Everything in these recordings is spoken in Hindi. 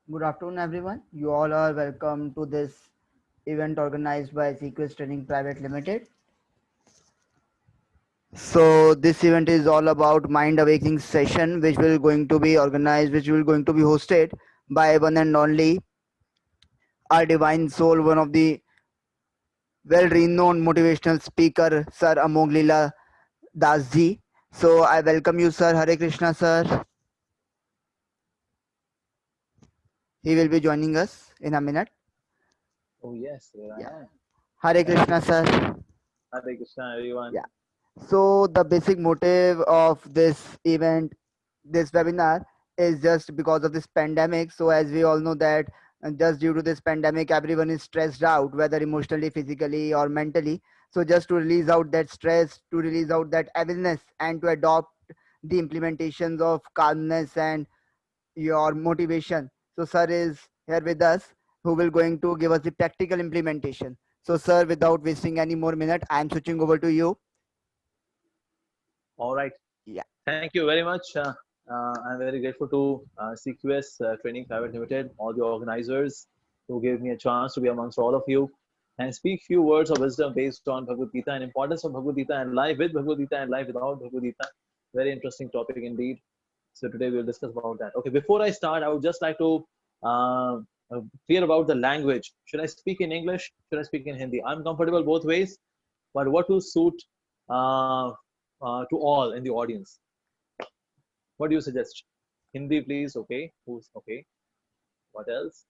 Good afternoon, everyone. You all are welcome to this event organized by Sequence Training Private Limited. So this event is all about Mind Awakening session, which will going to be organized, which will going to be hosted by one and only our divine soul, one of the well-renowned motivational speaker, Sir Amog Lila Das ji. So I welcome you, Sir. Hare Krishna, Sir. He will be joining us in a minute. Oh yes, here Yeah. I am. Hare Thank Krishna, you. Sir. Hare Krishna, everyone. Yeah. So the basic motive of this event, this webinar, is just because of this pandemic. So as we all know that just due to this pandemic, everyone is stressed out, whether emotionally, physically, or mentally. So just to release out that stress, to release out that awareness, and to adopt the implementations of calmness and your motivation. So sir is here with us, who will going to give us the practical implementation. So sir, without wasting any more minute, I am switching over to you. All right. Yeah. Thank you very much. I'm very grateful to CQS Training Private Limited, all the organizers who gave me a chance to be amongst all of you and speak few words of wisdom based on Bhagavad Gita and importance of Bhagavad Gita and life with Bhagavad Gita and life without Bhagavad Gita. Very interesting topic indeed. So today we'll discuss about that. Okay, before I start, I would just like to uh, clear about the language. Should I speak in English? Should I speak in Hindi? I'm comfortable both ways, but what will suit uh, to all in the audience? What do you suggest? Hindi, please. Okay. Who's okay? What else?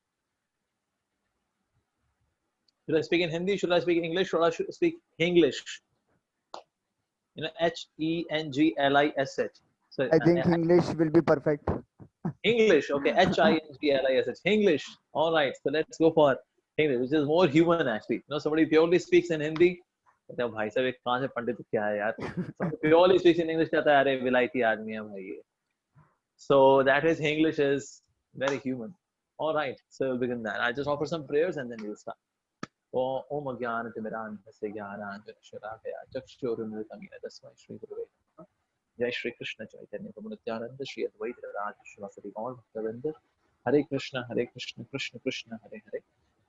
Should I speak in Hindi? Should I speak English? Should I speak English? Henglish. So I think English will be perfect. English. Okay, Hinglish. English. All right. So let's go for English, which is more human actually. Somebody purely speaks in Hindi. कहते हैं भाई साहब एक कहाँ से पंडित क्या है यार. Somebody purely speaks in English कहता है अरे विलायती आदमी है भाई ये. So that is English is very human. All right. So we'll begin that. I just offer some prayers and then we'll start. ओम अज्ञानतिमिरान्धस्य ज्ञानाञ्जनशलाकया चक्षुरुन्मिलितं तस्मै श्रीगुरुवे नमः. जय श्री कृष्ण चैतन्य प्रभु नित्यानंद श्री अद्वैत राज श्रीवासदि गौर भक्तवृंद. हरे कृष्ण कृष्ण कृष्ण हरे हरे,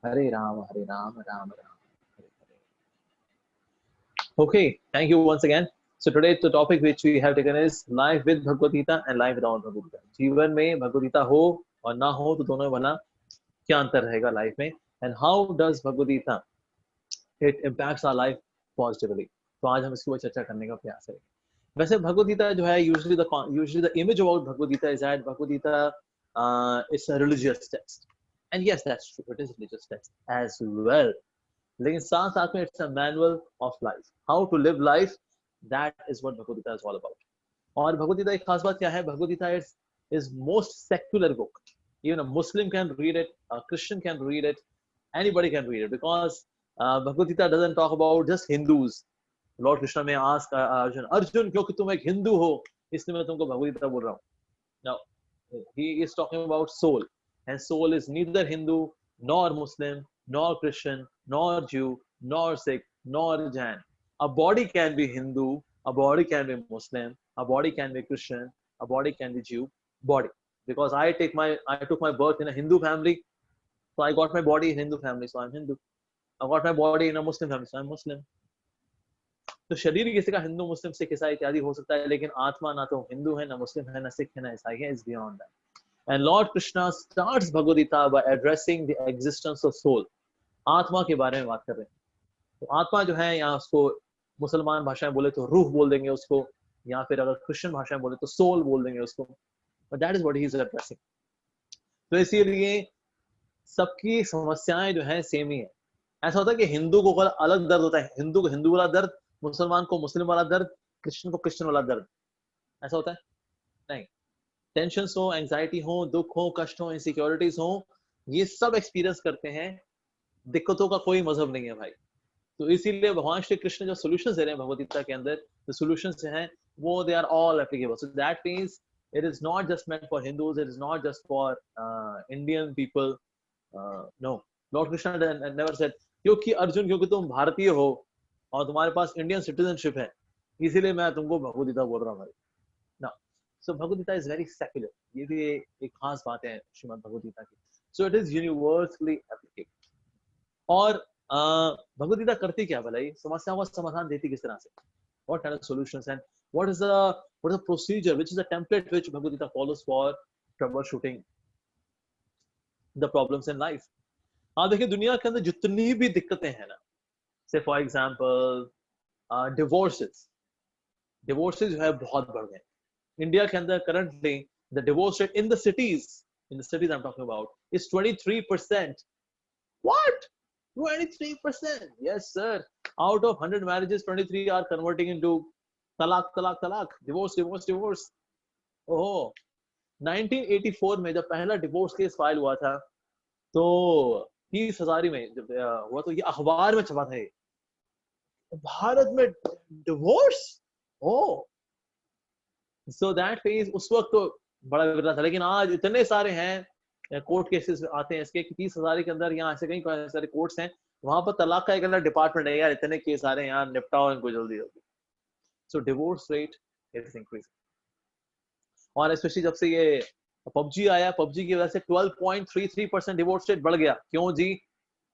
हरे Ram Ram Ram Hare Hare. Okay, thank you once again. So today the topic which we have taken is life with Bhagavad Gita and life without Bhagavad Gita. जीवन में भगवद गीता हो और ना हो तो दोनों भला क्या अंतर रहेगा लाइफ में, and how does Bhagavad Gita it impacts our life positively. तो आज हम इसके ऊपर चर्चा करने का प्रयास करेंगे. वैसे भगवद गीता जो है usually the image about Bhagavad Gita is that Bhagavad Gita is a religious text, and yes that's true, it is a religious text as well. लेकिन साथ साथ में it's a manual of life, how to live life. That is what Bhagavad Gita is all about. और भगवद गीता एक खास बात क्या है, Bhagavad Gita is most secular book. Even a Muslim can read it, a Christian can read it, anybody can read it, because Bhagavad Gita doesn't talk about just Hindus. Lord Krishna may ask Arjun, क्योंकि तुम एक हिंदू हो इसलिए मैं तुमको भगवद गीता बोल रहा हूँ. Now he is talking about soul, and soul is neither Hindu nor Muslim nor Christian nor Jew nor Sikh nor Jain. A body can be Hindu, a body can be Muslim, a body can be Christian, a body can be Jew. Body, because I took my birth in a Hindu family, so I got my body in Hindu family, so I'm Hindu. I got my body in a Muslim family, so I'm Muslim. तो शरीर किसी का हिंदू मुस्लिम सिख ईसाई इत्यादि हो सकता है, लेकिन आत्मा ना तो हिंदू है, ना मुस्लिम है, ना सिख है, ना ईसाई है. Is beyond that. And Lord Krishna starts Bhagavad Gita by addressing the existence of soul. आत्मा के बारे में बात कर रहे हैं. तो आत्मा जो है यहाँ उसको मुसलमान भाषा में बोले तो रूह बोल देंगे उसको, या फिर अगर क्रिश्चियन भाषा में बोले तो सोल बोल देंगे उसको. But that is what he is addressing. तो इसीलिए सबकी समस्याएं जो है सेम ही है. ऐसा होता है कि हिंदू को अलग दर्द होता है, हिंदू को हिंदू वाला दर्द, मुसलमान को मुस्लिम वाला दर्द, क्रिश्चियन को क्रिश्चियन वाला दर्द. ऐसा होता है नहीं. टेंशन हो, एंजाइटी हो, दुख हो, कष्ट हो, इनसिक्योरिटीज हो, ये सब एक्सपीरियंस करते हैं. दिक्कतों का कोई मजहब नहीं है भाई. तो इसीलिए भगवान श्री कृष्ण जो सॉल्यूशंस दे रहे हैं भगवद गीता के अंदर, जो सॉल्यूशंस हैं वो they are all applicable. So that means it is not just meant for Hindus, it is not just for Indian people. No, Lord Krishna never said क्योंकि अर्जुन क्योंकि तुम भारतीय हो और तुम्हारे पास इंडियन सिटीजनशिप है इसीलिए मैं तुमको भगवद गीता बोल रहा हूँ भाई. ना. So Bhagavad Gita is very secular. ये भी एक खास बात है श्रीमद् भगवद गीता की. So it is universally applicable. और भगवद गीता करती क्या भलाई, समस्याओं का समाधान देती किस तरह से, what kind of solutions, and what is the procedure, which is the template which Bhagavad Gita follows for troubleshooting the problems in life. हाँ देखिए, दुनिया के अंदर जितनी भी दिक्कतें हैं ना, से फॉर एग्जाम्पल डिवोर्सेस जो है बहुत बढ़ गए इंडिया के अंदर. Currently the divorce rate in the cities I am talking about is 23%. What? 23%? Yes, sir. Out of 100 marriages, 23 are converting into talaq, talaq, talaq. Divorce, divorce, divorce. Oh, 1984 में जब पहला डिवोर्स केस फाइल हुआ था, तो 30,000 में जब हुआ, तो ये अखबार में छपा था ये, भारत में divorce. Oh, so that phase उस वक्त तो बड़ा विरला था, लेकिन आज इतने सारे हैं कोर्ट केसेस आते हैं इसके कि 30,000 के अंदर यहाँ ऐसे कई सारे कोर्ट्स हैं, वहां पर तलाक का एक अलग डिपार्टमेंट है यार, इतने केस आ रहे हैं यार, निपटाओ इनको जल्दी जल्दी. सो डिवोर्स रेट इज इंक्रीजिंग. और स्पेशली जब से ये पबजी आया, पबजी की वजह से 12.33% डिवोर्स रेट बढ़ गया. क्यों जी?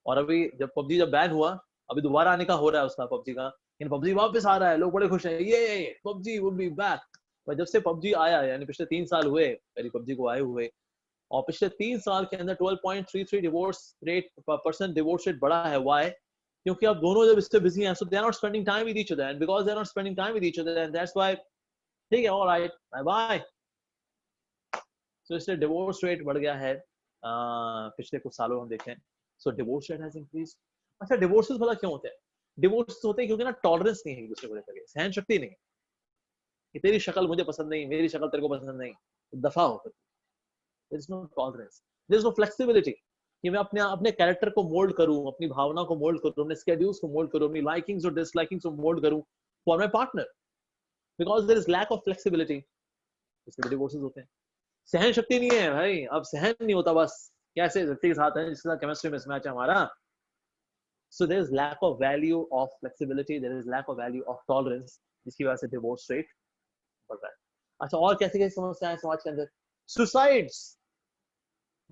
और अभी जब पबजी जब बैन हुआ, अभी दोबारा आने का हो रहा है उसका, पबजी का, लेकिन पबजी वापस आ रहा है, लोग बड़े खुश हैं, ये पबजी विल बी बैक. पर जब से पबजी आया, यानी पिछले 3 साल हुए पहले पबजी को आए हुए, और पिछले 3 साल के अंदर 12.33 divorce rate percent divorce rate बढ़ा है. व्हाई? क्योंकि अब दोनों जब इससे बिजी हैं, so they are not spending time with each other, and because they are not spending time with each other, and that's why, ठीक है, ऑलराइट, बाय बाय. सो इसलिए डिवोर्स रेट बढ़ गया है पिछले कुछ सालों हम देखें. सो डिवोर्स रेट हैज इंक्रीज्ड. अच्छा, डिवोर्सेस भला क्यों होते हैं? डिवोर्स होते हैं क्योंकि ना टॉलरेंस नहीं है एक दूसरे को लेकर, सहन शक्ति नहीं है, कि तेरी शक्ल मुझे पसंद नहीं, मेरी शक्ल तेरे को पसंद नहीं, दफा हो. There is no tolerance, there is no flexibility कि मैं अपने अपने कैरेक्टर को मोल्ड करूं, अपनी भावना को मोल्ड करूं, अपने स्केड्यूल्स को मोल्ड करूं, अपनी लाइकिंग्स और डिसलाइकिंग्स को मोल्ड करूं for my partner, because there is lack of flexibility. इसलिए डिवोर्सेस होते हैं. सहन शक्ति नहीं है भाई, अब सहन नहीं होता, बस कैसे व्यक्ति के साथ है जिसके साथ केमिस्ट्री मिसमैच है हमारा. So there is lack of value of flexibility, there is lack of value of tolerance, जिसकी वजह से डिवोर्स रेट बढ़ रहा है. अच्छा, और कैसी कैसी समस्याएं हैं समाज के अंदर? सुसाइड्स,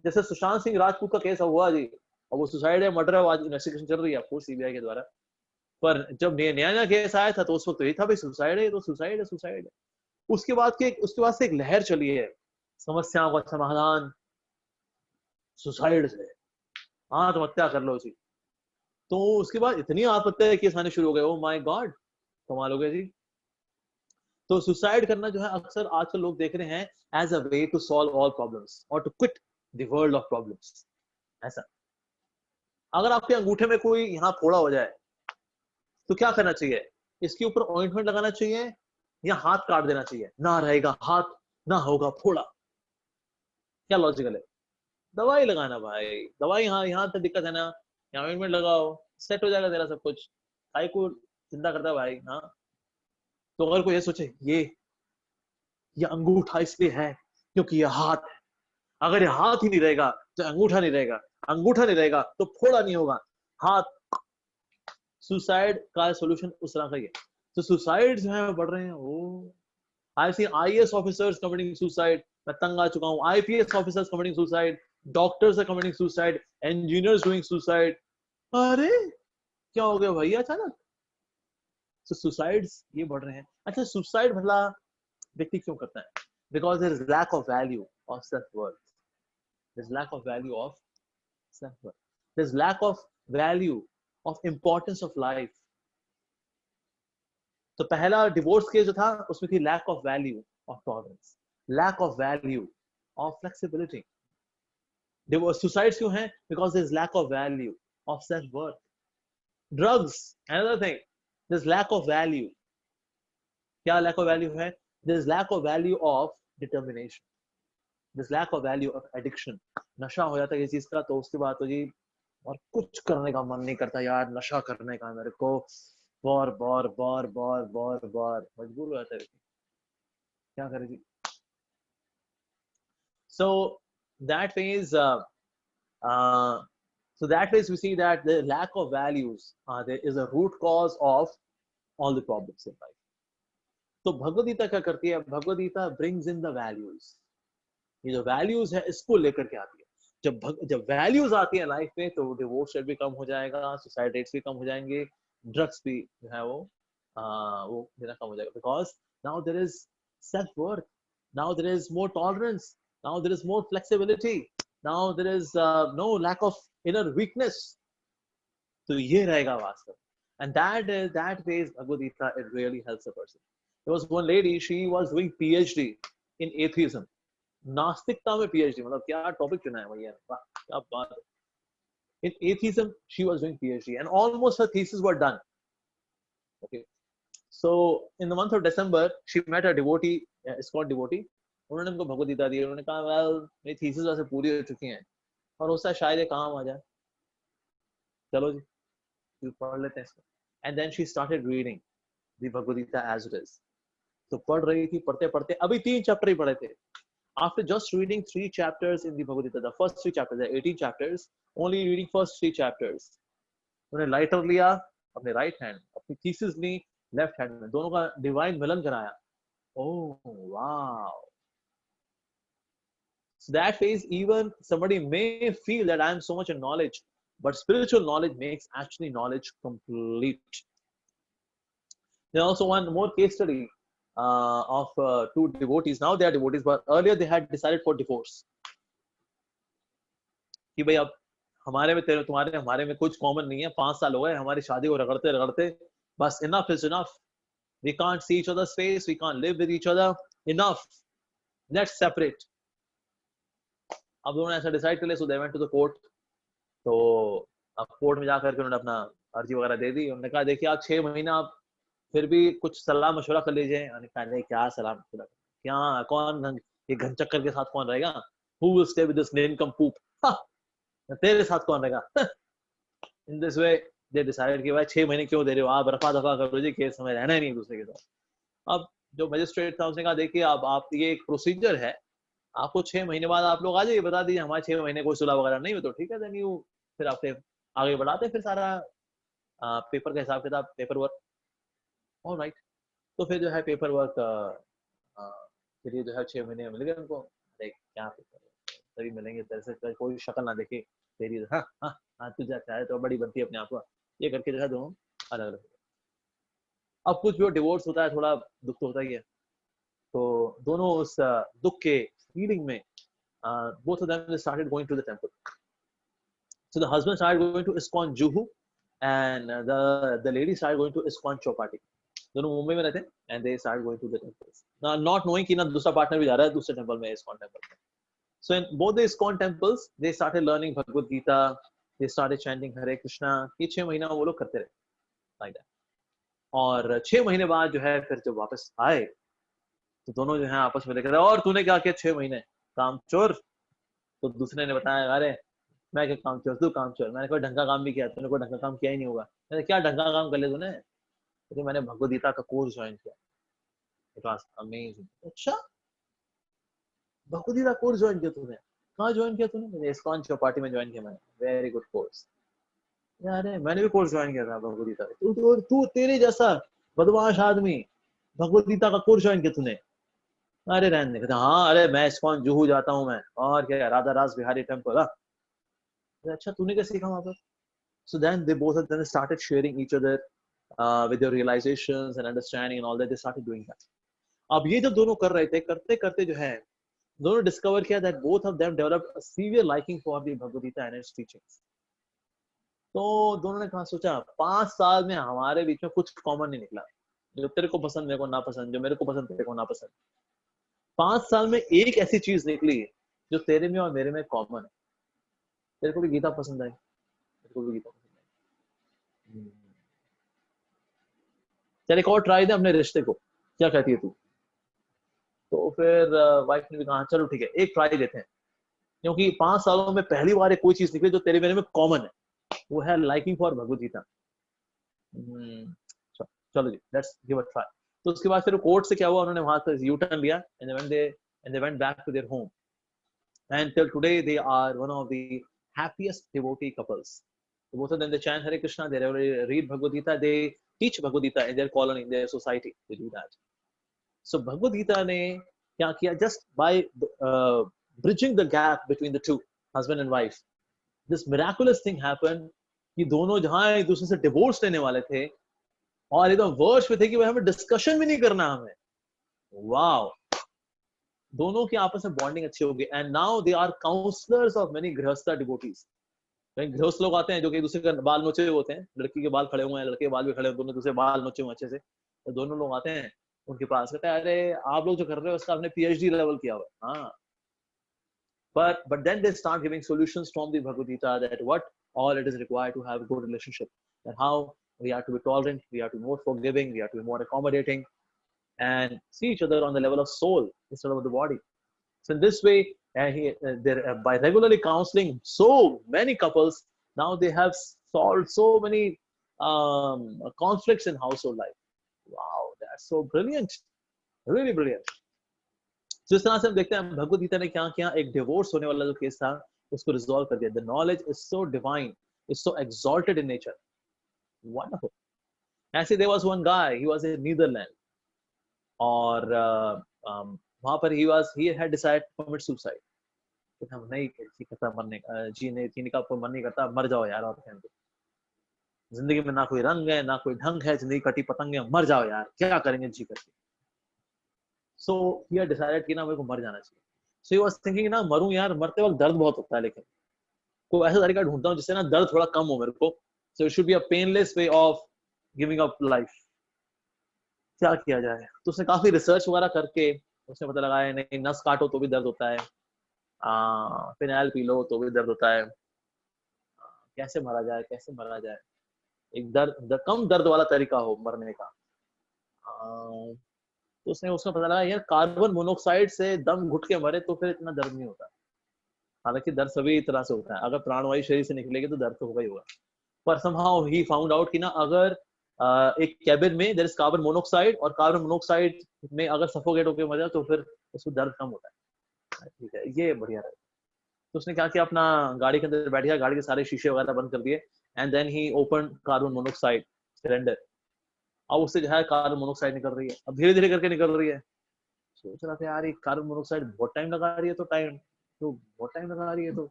जैसे सुशांत सिंह राजपूत का केस हुआ जी, और वो सुसाइड है, मर्डर है, आज इन्वेस्टिगेशन चल रही है आपको सीबीआई के द्वारा. पर जब नया नया केस आया था तो उस वक्त तो ये था भाई सुसाइड है, तो सुसाइड है, सुसाइड है. उसके बाद से एक लहर चली है, समस्याओं का समाधान सुसाइड से, आत्महत्या कर लो जी. तो उसके बाद इतनी आत्महत्या के केस आने शुरू हो गए. ओ माय गॉड, कमाल हो गया जी. तो सुसाइड करना जो है अक्सर आजकल लोग देख रहे हैं as a way to solve all problems और to quit the world of problems. ऐसा, अगर आपके अंगूठे में कोई यहाँ फोड़ा हो जाए तो क्या करना चाहिए? इसके ऊपर ऑइंटमेंट लगाना चाहिए या हाथ काट देना चाहिए? ना रहेगा हाथ, ना होगा फोड़ा. क्या लॉजिकल है? दवाई लगाना भाई, दवाई. हाँ, यहाँ तक दिक्कत है ना, यहाँ ऑइंटमेंट लगाओ, सेट हो जाएगा तेरा सब कुछ. काय को चिंता करता है भाई? हाँ, तो अगर कोई ये सोचे ये अंगूठा इसलिए है क्योंकि ये हाथ है, अगर ये हाथ ही नहीं रहेगा तो अंगूठा नहीं रहेगा, अंगूठा नहीं रहेगा तो फोड़ा नहीं होगा, हाथ. सुसाइड का सॉल्यूशन उस तरह का ही है. तो सुसाइड जो है बढ़ रहे हैं. वो I see IAS officers committing suicide, मैं तंग आ चुका हूँ. IPS officers committing suicide, doctors are committing suicide, engineers doing suicide. अरे क्या हो गया भैया अचानक? तो सुसाइड्स ये बढ़ रहे हैं. अच्छा, सुसाइड भला व्यक्ति क्यों करता है? Because there is lack of value of self worth. There is lack of value of self worth. There is lack of value of importance of life. तो पहला डिवोर्स केस जो था उसमें थी lack of value of tolerance, lack of value of flexibility. Suicides क्यों है? Because there is lack of value of self worth. Drugs, another thing, there's lack of value. क्या lack of value है? There's lack of value of determination. There's lack of value of addiction. नशा हो जाता है किसी चीज का तो उसके बाद तो जी और कुछ करने का मन नहीं करता यार, नशा करने का मेरे को, बार बार बार बार बार बार मजबूर हो जाता है, क्या करे जी. So that phase so that ways we see that the lack of values there is a root cause of all the problems in life. तो भगवद गीता क्या करती है? Bhagavad Gita brings in the values. ये जो values है इसको लेकर के आती है. जब वैल्यूज आती है लाइफ में तो डिवोर्स रेट भी कम हो जाएगा, सुसाइड रेट्स भी कम हो जाएंगे, ड्रग्स भी जो है वो देना कम हो जाएगा, because now there is self worth, now there is more tolerance, now there is more flexibility, now there is no lack of inner weakness. तो ये रहेगा वास्तव. And that way Bhagavad Gita, it really helps a person. There was one lady, she was doing PhD in atheism. नास्तिकता में PhD, मतलब क्या टॉपिक चुना है भैया, वाह क्या बात है. In atheism, she was doing PhD, and almost her thesis were done. Okay, so in the month of December, she met a devotee, ISKCON devotee. उन्होंने उनको भगवद गीता दी. उन्होंने कहा, well, मेरी थीसिस वैसे पूरी हो चुकी हैं और उससे शायद ये काम आ जाए, चलो जी पढ़ लेते हैं इसको. And then she started reading the Bhagavad Gita as it is. तो पढ़ रही थी, पढ़ते पढ़ते अभी 3 चैप्टर ही पढ़े थे. After just reading 3 chapters in the Bhagavad Gita, the first 3 chapters, there are 18 chapters, only reading first 3 chapters. उन्होंने लाइटर लिया अपने राइट हैंड, अपनी थीसिस ली लेफ्ट हैंड में, दोनों का डिवाइन मिलन कराया. Oh wow. So that phase, even somebody may feel that I am so much in knowledge, but spiritual knowledge makes actually knowledge complete. There's also one more case study of 2 devotees. Now they are devotees, but earlier they had decided for divorce. कि भाई अब हमारे में तेरे तुम्हारे हमारे में कुछ कॉमन नहीं है, 5 साल हो गए हमारी शादी को रगड़ते रगड़ते, बस enough is enough. We can't see each other's face, we can't live with each other. Enough. Let's separate. अब दोनों ऐसा डिसाइड कर लिया, so they went to the court. तो अब कोर्ट में जाकर के उन्होंने अपना अर्जी वगैरह दे दी. उन्होंने कहा देखिए आप 6 महीना आप फिर भी कुछ सलाह मशवरा कर लीजिए. उन्होंने कहा नहीं, क्या सलाह मशवरा, क्या कौन ये घन चक्कर के साथ कौन रहेगा, who will stay with this nincompoop, तेरे साथ कौन रहेगा. In this way they decided कि भाई 6 महीने क्यों दे रहे हो, आप रफा दफा करो जी, केस में रहना ही नहीं दूसरे के साथ. अब जो मजिस्ट्रेट था उसने कहा देखिए अब आप ये एक प्रोसीजर है, आपको 6 महीने बाद आप लोग आ जाइए, बता दीजिए हमारे 6 महीने कोई सुलह वगैरह नहीं हो तो ठीक है, देन यू फिर आपके आगे बढ़ाते फिर सारा पेपर का हिसाब किताब, पेपर वर्क. All right. तो फिर जो है पेपर वर्क फिर ये जो है 6 महीने मिल गए उनको. देख क्या पेपर तभी मिलेंगे, तेरे से कोई शक्ल ना देखे तेरी, हाँ हाँ हाँ तुझे चाहे तो बड़ी बनती है अपने आप को, ये करके जो है दोनों अलग अलग. अब कुछ भी डिवोर्स होता है थोड़ा दुख तो होता ही है, तो दोनों उस दुख के फीलिंग में both of them they started going to the temple. So the husband started going to ISKCON Juhu and the lady started going to ISKCON Chowpatty. दोनों मुंबई में रहते हैं and they started going to the temples, not knowing कि ना दूसरा पार्टनर भी जा रहा है दूसरे टेंपल में, ISKCON टेंपल में. So in both the ISKCON temples they started learning Bhagavad Gita, they started chanting Hare Krishna. ये 6 महीना वो लोग करते रहे like that. और 6 महीने बाद जो है फिर जब वापस आए तो दोनों जो है आपस में देख रहे, और तूने क्या किया 6 महीने, काम चोर. तो दूसरे ने बताया अरे मैं क्या काम चोर, तू काम चोर, मैंने कोई ढंग का काम भी किया, तूने कोई ढंग का काम किया ही नहीं होगा. मैंने क्या ढंग का काम कर लिया तूने, तो मैंने भगवद गीता का कोर्स ज्वाइन किया. It was amazing. अच्छा भगवद गीता कोर्स ज्वाइन किया तूने, कहाँ ज्वाइन किया तूने, मैंने ISKCON चौपाटी में ज्वाइन किया. मैंने वेरी गुड कोर्स. अरे मैंने भी कोर्स ज्वाइन किया था भगवद गीता. तू तेरे जैसा बदमाश आदमी भगवद गीता का कोर्स ज्वाइन किया तूने. अरे रहने कहते हाँ अरे मैं ISKCON जुहू जाता हूँ मैं, और क्या राधा रास बिहारी टेम्पल. अच्छा तूने क्या सीखा वहां पर. So then they both of them started sharing each other with their realizations and understanding and all that. They started doing that. अब ये जब दोनों कर रहे थे, करते करते जो है दोनों डिस्कवर किया that both of them developed a severe liking for the Bhagavad Gita and its teachings. तो दोनों ने कहा सोचा 5 साल में हमारे बीच में कुछ कॉमन नहीं निकला, जो तेरे को पसंद मेरे को ना पसंद, जो मेरे को पसंद तेरे को ना पसंद. 5 साल में एक ऐसी चीज निकली जो तेरे में और मेरे में कॉमन है. तेरे को भी गीता पसंद आई, मेरे को भी गीता पसंद आई. चल एक और ट्राई दे अपने रिश्ते को, क्या कहती है तू. तो फिर वाइफ ने भी कहा चलो ठीक है एक ट्राई देते हैं, क्योंकि 5 सालों में पहली बार कोई चीज निकली जो तेरे मेरे में कॉमन है, वो है लाइकिंग फॉर भगवद गीता. चलो जी लेट्स गिव अ ट्राई. तो उसके बाद फिर कोर्ट से क्या हुआ, उन्होंने वहां से यू टर्न लिया and they went back to their home, and till today they are one of the happiest devotee couples. So both of them they chant Hare Krishna, they read Bhagavad Gita, they teach Bhagavad Gita in their colony, in their society. They do that. So Bhagavad Gita ने क्या किया, just by bridging the gap between the two, husband and wife, this miraculous thing happened कि दोनों जहां एक दूसरे से डिवोर्स लेने वाले थे और एकदम वर्ष पे थे कि भाई हमें डिस्कशन भी नहीं करना हमें, वाओ, दोनों की आपस में बॉन्डिंग अच्छी होगी। And now they are counsellors of many गृहस्थ डिवोटीज। कहीं गृहस्थ लोग आते हैं जो कि एक दूसरे का बाल नोचे हुए होते हैं, लड़की के बाल खड़े हुए हैं, लड़के के बाल भी खड़े हैं, दोनों दूसरे बाल नोचे हुए अच्छे से, तो दोनों लोग आते हैं उनके पास, कहते हैं अरे आप लोग जो कर रहे हो उसका आपने पीएचडी लेवल किया हुआ है, हाँ, but then they start giving solutions from the Bhagavad Gita that what all it is required to have a good relationship, and how we have to be tolerant, we have to be more forgiving, we have to be more accommodating, and see each other on the level of soul instead of the body. So in this way, by regularly counseling so many couples, now they have solved so many conflicts in household life. Wow, that's so brilliant, really brilliant. जिस तरह से हम देखते हैं भगवद गीता ने क्या किया, एक डिवोर्स होने वाला जो केस था उसको रिजॉल्व कर दिया। The knowledge is so divine, is so exalted in nature, wonderful. ऐसे there was one guy, he was in Netherland, और वहां पर he had decided to commit suicide, कि हम नहीं जी करता मरने का, जीने का मन नहीं करता, मर जाओ यार, और कहते जिंदगी में ना कोई रंग है ना कोई ढंग है, जिंदगी कटी पतंग है, मर जाओ यार, क्या करेंगे जी करके। So he had decided कि ना मेरे को मर जाना चाहिए। So he was thinking ना मरूं यार, मरते वक्त दर्द बहुत होता है, लेकिन कोई ऐसा तरीका ढूंढता हूँ जिससे ना दर्द थोड़ा कम हो मेरे को। So it should be a painless way of giving up life. क्या किया जाए? तो उसने काफी रिसर्च वगैरह करके उसने पता लगाया नहीं, नस काटो तो भी दर्द होता है, फिनाइल पी लो तो भी दर्द होता है, कैसे मरा जाए, कैसे मरा जाए, एक कम दर्द वाला तरीका हो मरने का। तो उसने उसका पता लगा यार कार्बन मोनोऑक्साइड से दम घुट के मरे तो फिर इतना दर्द नहीं होता। हालांकि दर्द सभी तरह से होता है, अगर प्राणवायु शरीर से निकलेगी तो दर्द तो होगा ही होगा, पर समहाउ ही फाउंड आउट कि ना अगर एक कैबिन में देयर इज कार्बन मोनोऑक्साइड और कार्बन मोनोऑक्साइड में अगर सफोकेट होकर मर जाए तो फिर उसको दर्द कम होता है। ठीक है, ये बढ़िया है। तो उसने क्या किया, अपना गाड़ी के अंदर बैठ गया, गाड़ी के सारे शीशे वगैरह बंद कर दिए, and then he open carbon monoxide cylinder. अब उससे जो है कार्बन मोनोऑक्साइड निकल रही है, अब धीरे धीरे करके निकल रही है। सोच रहा था यार ये कार्बन मोनोऑक्साइड बहुत टाइम लगा रही है, तो बहुत टाइम लगा रही है, तो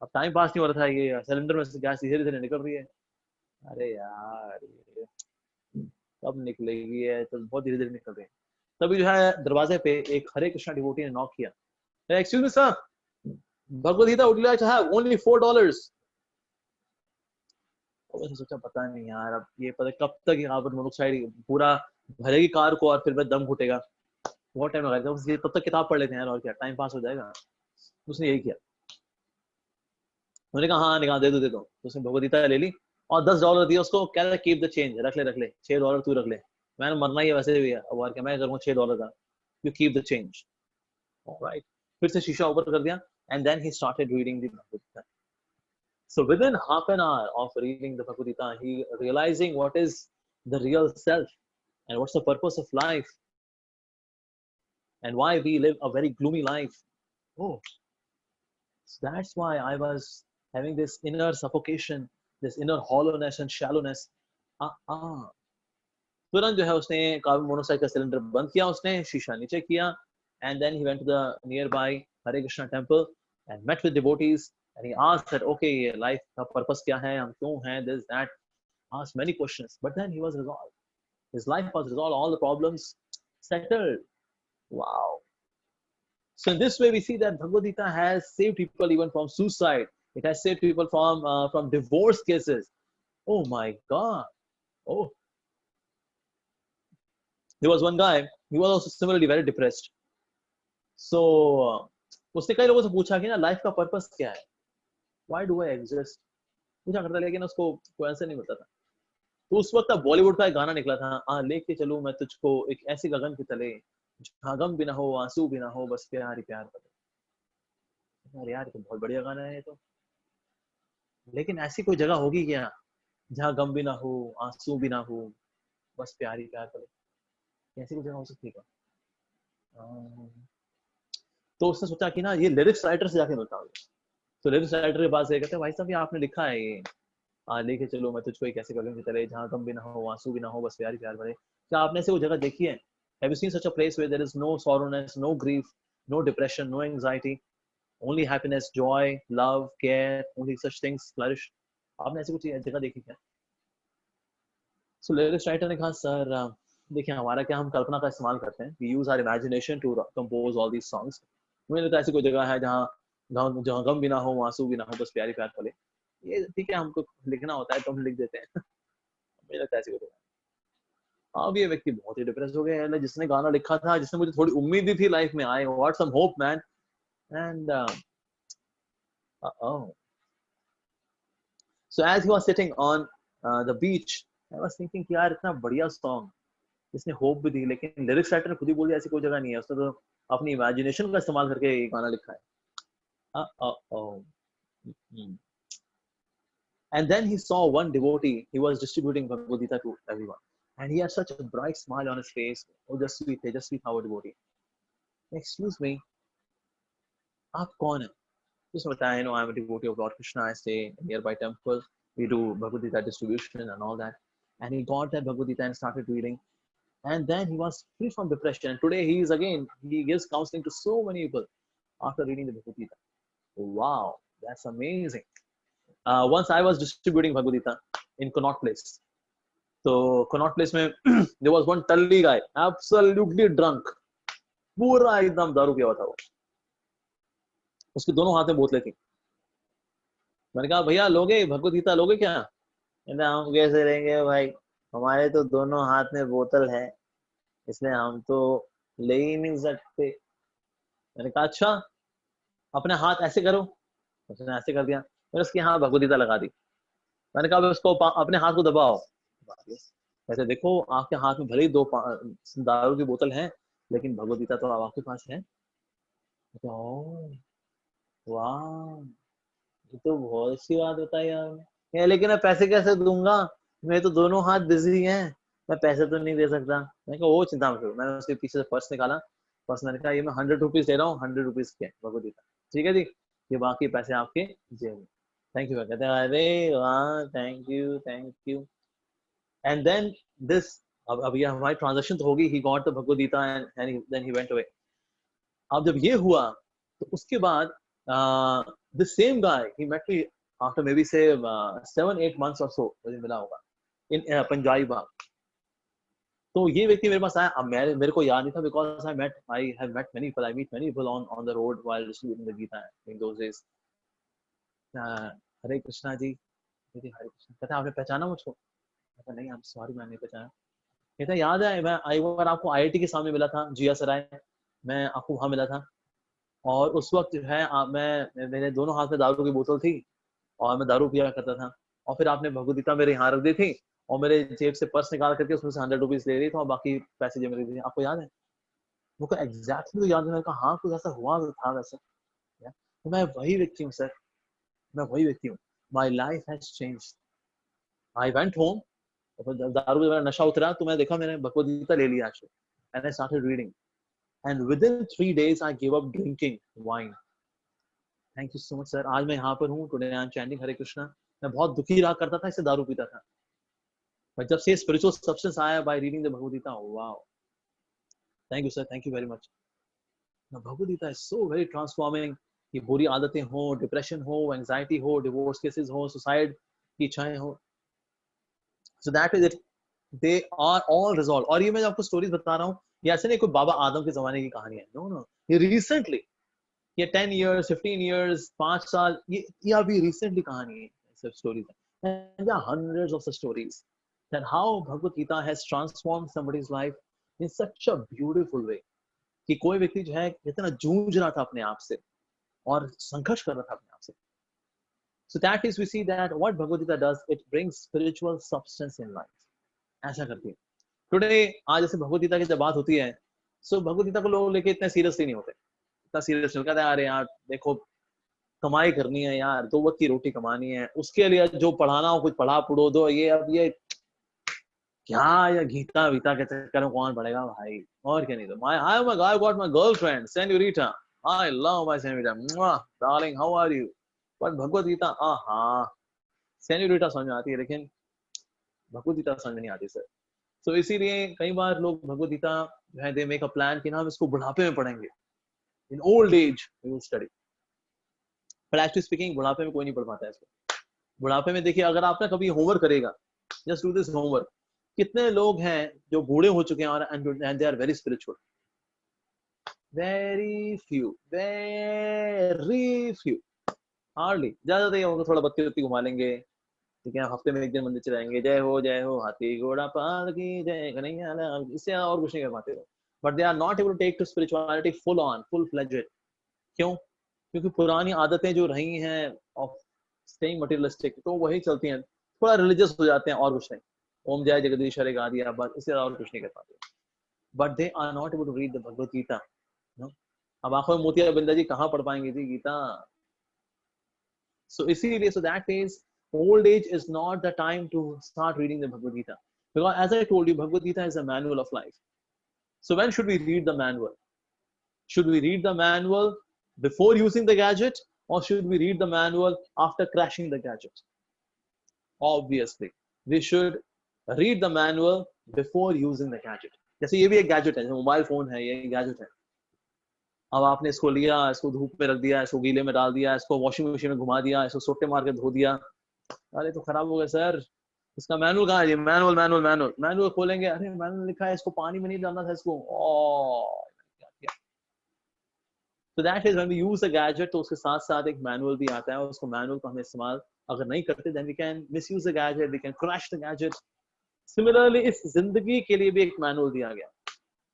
अब टाइम पास नहीं हो रहा था, ये सिलेंडर में से गैस धीरे धीरे निकल रही है। अरे यार ये कब निकलेगी है, तो बहुत धीरे धीरे निकल रही है। तभी जो है दरवाजे पे एक हरे कृष्णा डिवोटी ने नॉक किया, excuse me sir, Bhagavad Gita would you like to have only $4। तो सोचा पता नहीं यार, अब ये पता कब तक यहाँ पर मोनोऑक्साइड पूरा भरेगी कार को और फिर मैं दम घुटेगा, बहुत टाइम लगाएगा, तब तक किताब पढ़ लेते हैं यार, और क्या टाइम पास हो जाएगा। उसने यही किया, उन्होंने कहा हाँ निकाल, दे दो। तो उसने भगवद गीता ले ली और $10 दिया उसको, कह रहा कीप द चेंज, रख ले $6 तू रख ले, मैंने मरना ही है वैसे भी है, अब और क्या मैं करूँगा $6 का, you keep the change. Alright, फिर से शीशा ऊपर कर दिया, and then he started reading the Bhagavad Gita. So within half an hour of reading the Bhagavad Gita, he realizing what is the real self and what's the purpose of life and why we live a very gloomy life. Oh, so that's why I was having this inner suffocation, this inner hollowness and shallowness. तुरंत जो है उसने कार्बन मोनोऑक्साइड का सिलेंडर बंद किया, उसने शीशा नीचे किया, and then he went to the nearby Hare Krishna temple and met with devotees, and he asked that okay life का purpose क्या है, हम क्यों हैं, this that, asked many questions, but then he was resolved, his life was resolved, all the problems settled. Wow. So in this way we see that Bhagavad Gita has saved people even from suicide, it has saved people from divorce cases. Oh my god. Oh, there was one guy, he was also similarly very depressed. So उसने कई लोगों से पूछा कि ना लाइफ का पर्पस क्या है, व्हाई डू आई एग्जिस्ट, पूछा करता, लेकिन उसको कोई आंसर नहीं मिलता था। तो उस वक्त बॉलीवुड का एक गाना निकला था, लेके चलूं मैं तुझको एक ऐसी गगन के तले, जहां गम भी ना हो आंसू भी ना हो, बस प्यार ही प्यार करे। यार यार तो बहुत बढ़िया गाना है ये तो, लेकिन ऐसी कोई जगह होगी क्या जहां गम भी ना हो आंसू भी ना हो, बस प्यार ही प्यार करे, ऐसी कोई जगह हो सकती है क्या? तो उसने सोचा कि ना ये लिरिक्स राइटर से जाके मिलता हूँ। तो लिरिक्स राइटर के पास कहते हैं भाई साहब ये आपने लिखा है ये, लेके चलो मैं तुझको एक ऐसे गगन की तरह, जहाँ गम भी ना हो आंसू भी ना हो, बस प्यार ही प्यार भरे, क्या आपने से वो जगह देखी है? Have you seen such a place where there is no sorrowness, no grief, no depression, no anxiety, only happiness, joy, love, care, only such things flourish. आपने ऐसी कुछ जगह देखी क्या? So lyrics writer ने कहा सर देखिए हमारा क्या, हम कल्पना का इस्तेमाल करते हैं, we use our imagination to compose all these songs. मुझे लगता है ऐसी कोई जगह है जहाँ गम भी ना हो, आंसू भी ना हो, बस प्यारी प्यार फले. ये ठीक है, हमको लिखना होता है तो हम लिख देते हैं. मुझे लगता है ऐसी कोई जगह. अब ये व्यक्ति बहुत ही डिप्रेस हो गया है, जिसने गाना लिखा था, जिसने मुझे थोड़ी उम्मीद दी थी लाइफ में, I got some hope man. And so as he was sitting on the beach, I was thinking कि यार इतना बढ़िया सॉन्ग, इसने होप भी दी, लेकिन लिरिक्स राइटर ने खुद ही बोल दिया ऐसी कोई जगह नहीं है, उसने तो अपनी इमेजिनेशन का इस्तेमाल करके ये गाना लिखा है. And then he saw one devotee, he was distributing Bhagavad Gita to everyone, and he had such a bright smile on his face. Oh, just sweet, our devotee. Excuse me, आप कौन है? Just बताया, you know, I'm a devotee of Lord Krishna. I stay in nearby temple. We do Bhagavad Gita distribution and all that. And he got that Bhagavad Gita and started reading. And then he was free from depression. And today he gives counseling to so many people after reading the Bhagavad Gita. Wow, that's amazing. Once I was distributing Bhagavad Gita in Connaught Place. So Connaught Place में there was one Talli guy, absolutely drunk. पूरा एकदम दारू पिया हुआ था वो. उसके दोनों हाथ में बोतलें थी. मैंने कहा भैया लोगे भगवद गीता लोगे क्या? कहते हम कैसे लेंगे भाई, हमारे तो दोनों हाथ में बोतल है, इसलिए हम तो ले ही नहीं सकते. मैंने कहा अच्छा, अपने हाथ ऐसे करो. उसने ऐसे कर दिया, मैंने उसके हाथ भगवद गीता लगा दी. मैंने कहा उसको अपने हाथ को दबाओ. वैसे देखो आपके हाथ में भले ही दो दारू की बोतल है, लेकिन भगवद गीता तो आपके पास है. वाह, ये तो बहुत अच्छी बात बताई आपने. लेकिन मैं पैसे कैसे दूंगा, मेरे तो दोनों हाथ बिजी हैं, मैं पैसे तो नहीं दे सकता. मैंने कहा वो चिंता मत करो. मैंने उसके पीछे से पर्स निकाला. पर्स मैंने कहा ये मैं 100 रुपीज दे रहा हूँ, 100 रुपीज के भगवद गीता. ठीक है जी, ये बाकी पैसे आपके जेब में. Thank you. कहते हैं अरे वाह, thank you thank you. And then this, अब ये हमारी ट्रांजेक्शन तो होगी. He got the Bhagavad Gita and then he went away. अब जब ये हुआ तो उसके बाद the same guy he met me after maybe say 7-8 months or so, मुझे मिला होगा in पंजाबी बाग. तो ये व्यक्ति मेरे पास आया. अब मेरे को याद नहीं था, because I have met many people, I meet many people on the road while distributing the Gita in those days. हरे कृष्णा जी. हरे कृष्णा. कहता आपने पहचाना मुझको? कहता नहीं, I'm sorry मैंने नहीं पहचाना. कहता याद है मैं एक बार आपको IIT के सामने मिला था, जिया सराय, मैं आपको वहां मिला था. और उस वक्त जो है मेरे दोनों हाथ में दारू की बोतल थी और मैं दारू पिया करता था. और फिर आपने भगवद गीता मेरे यहाँ रख दी थी और मेरे जेब से पर्स निकाल करके उसमें से 100 रुपीज ले रही थी और बाकी पैसे जेब में रख दी. आपको याद है? मुझको एग्जैक्टली तो याद है. मैंने कहा हाँ कुछ ऐसा हुआ था वैसे. तो मैं वही व्यक्ति हूँ सर, मैं वही व्यक्ति हूँ. My life has changed. I went home, दारू का मेरा नशा उतरा तो मैं देखा मैंने भगवद गीता ले लिया and I started reading. And within 3 days, I gave up drinking wine. Thank you so much, sir. आज मैं यहाँ पर हूँ. Today I am chanting Hare Krishna. मैं बहुत दुखी रहा करता था, इससे दारू पीता था. पर जब से spiritual substance आया by reading the Bhagavad Gita, wow. Thank you, sir. Thank you very much. Now, Bhagavad Gita is so very transforming. कि बुरी आदतें हो, डिप्रेशन हो, एंजाइटी हो, डिवोर्स केसेस हो, सुसाइड की इच्छाएं हो. So that is it. They are all resolved. और ये मैं आपको स्टोरीज बता रहा हूँ, ये ऐसे नहीं कोई बाबा आदम के जमाने की कहानी है. नो नो, ये रिसेंटली, ये 10 years 15 years 5 साल, ये अभी रिसेंटली कहानी है, सब स्टोरीज है. and there are hundreds of such stories that how Bhagavad Gita has transformed somebody's life in such a beautiful way. कि कोई व्यक्ति जो है इतना जूझ रहा था अपने आप से और संघर्ष कर रहा था अपने आप से. So that is we see that what Bhagavad Gita does, it brings spiritual substance in life. ऐसा करती है. टुडे आज जैसे भगवद गीता की जब बात होती है, सो भगवद गीता को लोग लेके इतने सीरियसली नहीं होते. इतना सीरियस नहीं कहते हैं अरे यार देखो कमाई करनी है यार, 2 वक्त की रोटी कमानी है, उसके लिए जो पढ़ाना हो कुछ पढ़ा पढ़ो दो. ये अब ये क्या, ये गीता वीता के चक्कर में कौन पढ़ेगा भाई, और क्या नहीं. तो I got my girlfriend Senorita, I love my Senorita, darling how are you. But Bhagavad Gita हाँ Senorita समझ में आती है, लेकिन भगवद गीता समझ नहीं आती सर. तो इसीलिए कई बार लोग भगवद गीता जो है दे मेक अ प्लान कि ना हम इसको बुढ़ापे में पढ़ेंगे. In old age we will study. But actually speaking, बुढ़ापे में कोई नहीं पढ़ पाता है इसको. बुढ़ापे में देखिए, अगर आप ना कभी होमवर्क करेगा, just do this homework. कितने लोग हैं जो बूढ़े हो चुके हैं और and they are very spiritual. Very few, very few. Hardly. ज्यादातर ये होगा थोड़ा बत्ती बत्ती घुमा लेंगे, ठीक है, हफ्ते में एक दिन मंदिर चलाएंगे, जय हो हाथी घोड़ा पार की जय कन्हैया लाल, इससे और कुछ नहीं कर पाते लोग. But they are not able to take to spirituality full on, full fledged. क्यों? क्योंकि पुरानी आदतें जो रही हैं of staying materialistic, तो वही चलती हैं. थोड़ा रिलीजियस हो जाते हैं और कुछ नहीं. ओम जय जगदीश हरे गा दिया, बस इससे और कुछ नहीं कर पाते. But they are not able to read the Bhagavad Gita. No? अब आंखों में मोतिया बिंदा जी कहाँ पढ़ पाएंगे जी गीता? So इसीलिए, so that means old age is not the time to start reading the Bhagavad Gita, because as I told you, Bhagavad Gita is a manual of life. So when should we read the manual? Should we read the manual before using the gadget, or should we read the manual after crashing the gadget? Obviously we should read the manual before using the gadget. जैसे ये भी एक गैजेट है, मोबाइल फोन है, ये गैजेट है. अब आपने इसको लिया, इसको धूप में रख दिया, इसको गीले में डाल दिया, इसको वॉशिंग मशीन में घुमा दिया, इसको सोटे मार के धो दिया, अरे तो खराब हो गया सर. इसका मैनुअल कहाँ है? मैनुअल खोलेंगे, अरे मैनुअल लिखा है इसको पानी में नहीं डालना था इसको. So that is when we use a gadget, तो उसके साथ साथ एक मैनुअल भी आता है, और उसको मैनुअल को हमें इस्तेमाल अगर नहीं करते, then we can misuse the gadget, we can crash the gadget. Similarly, इस जिंदगी के लिए भी एक मैनुअल दिया गया,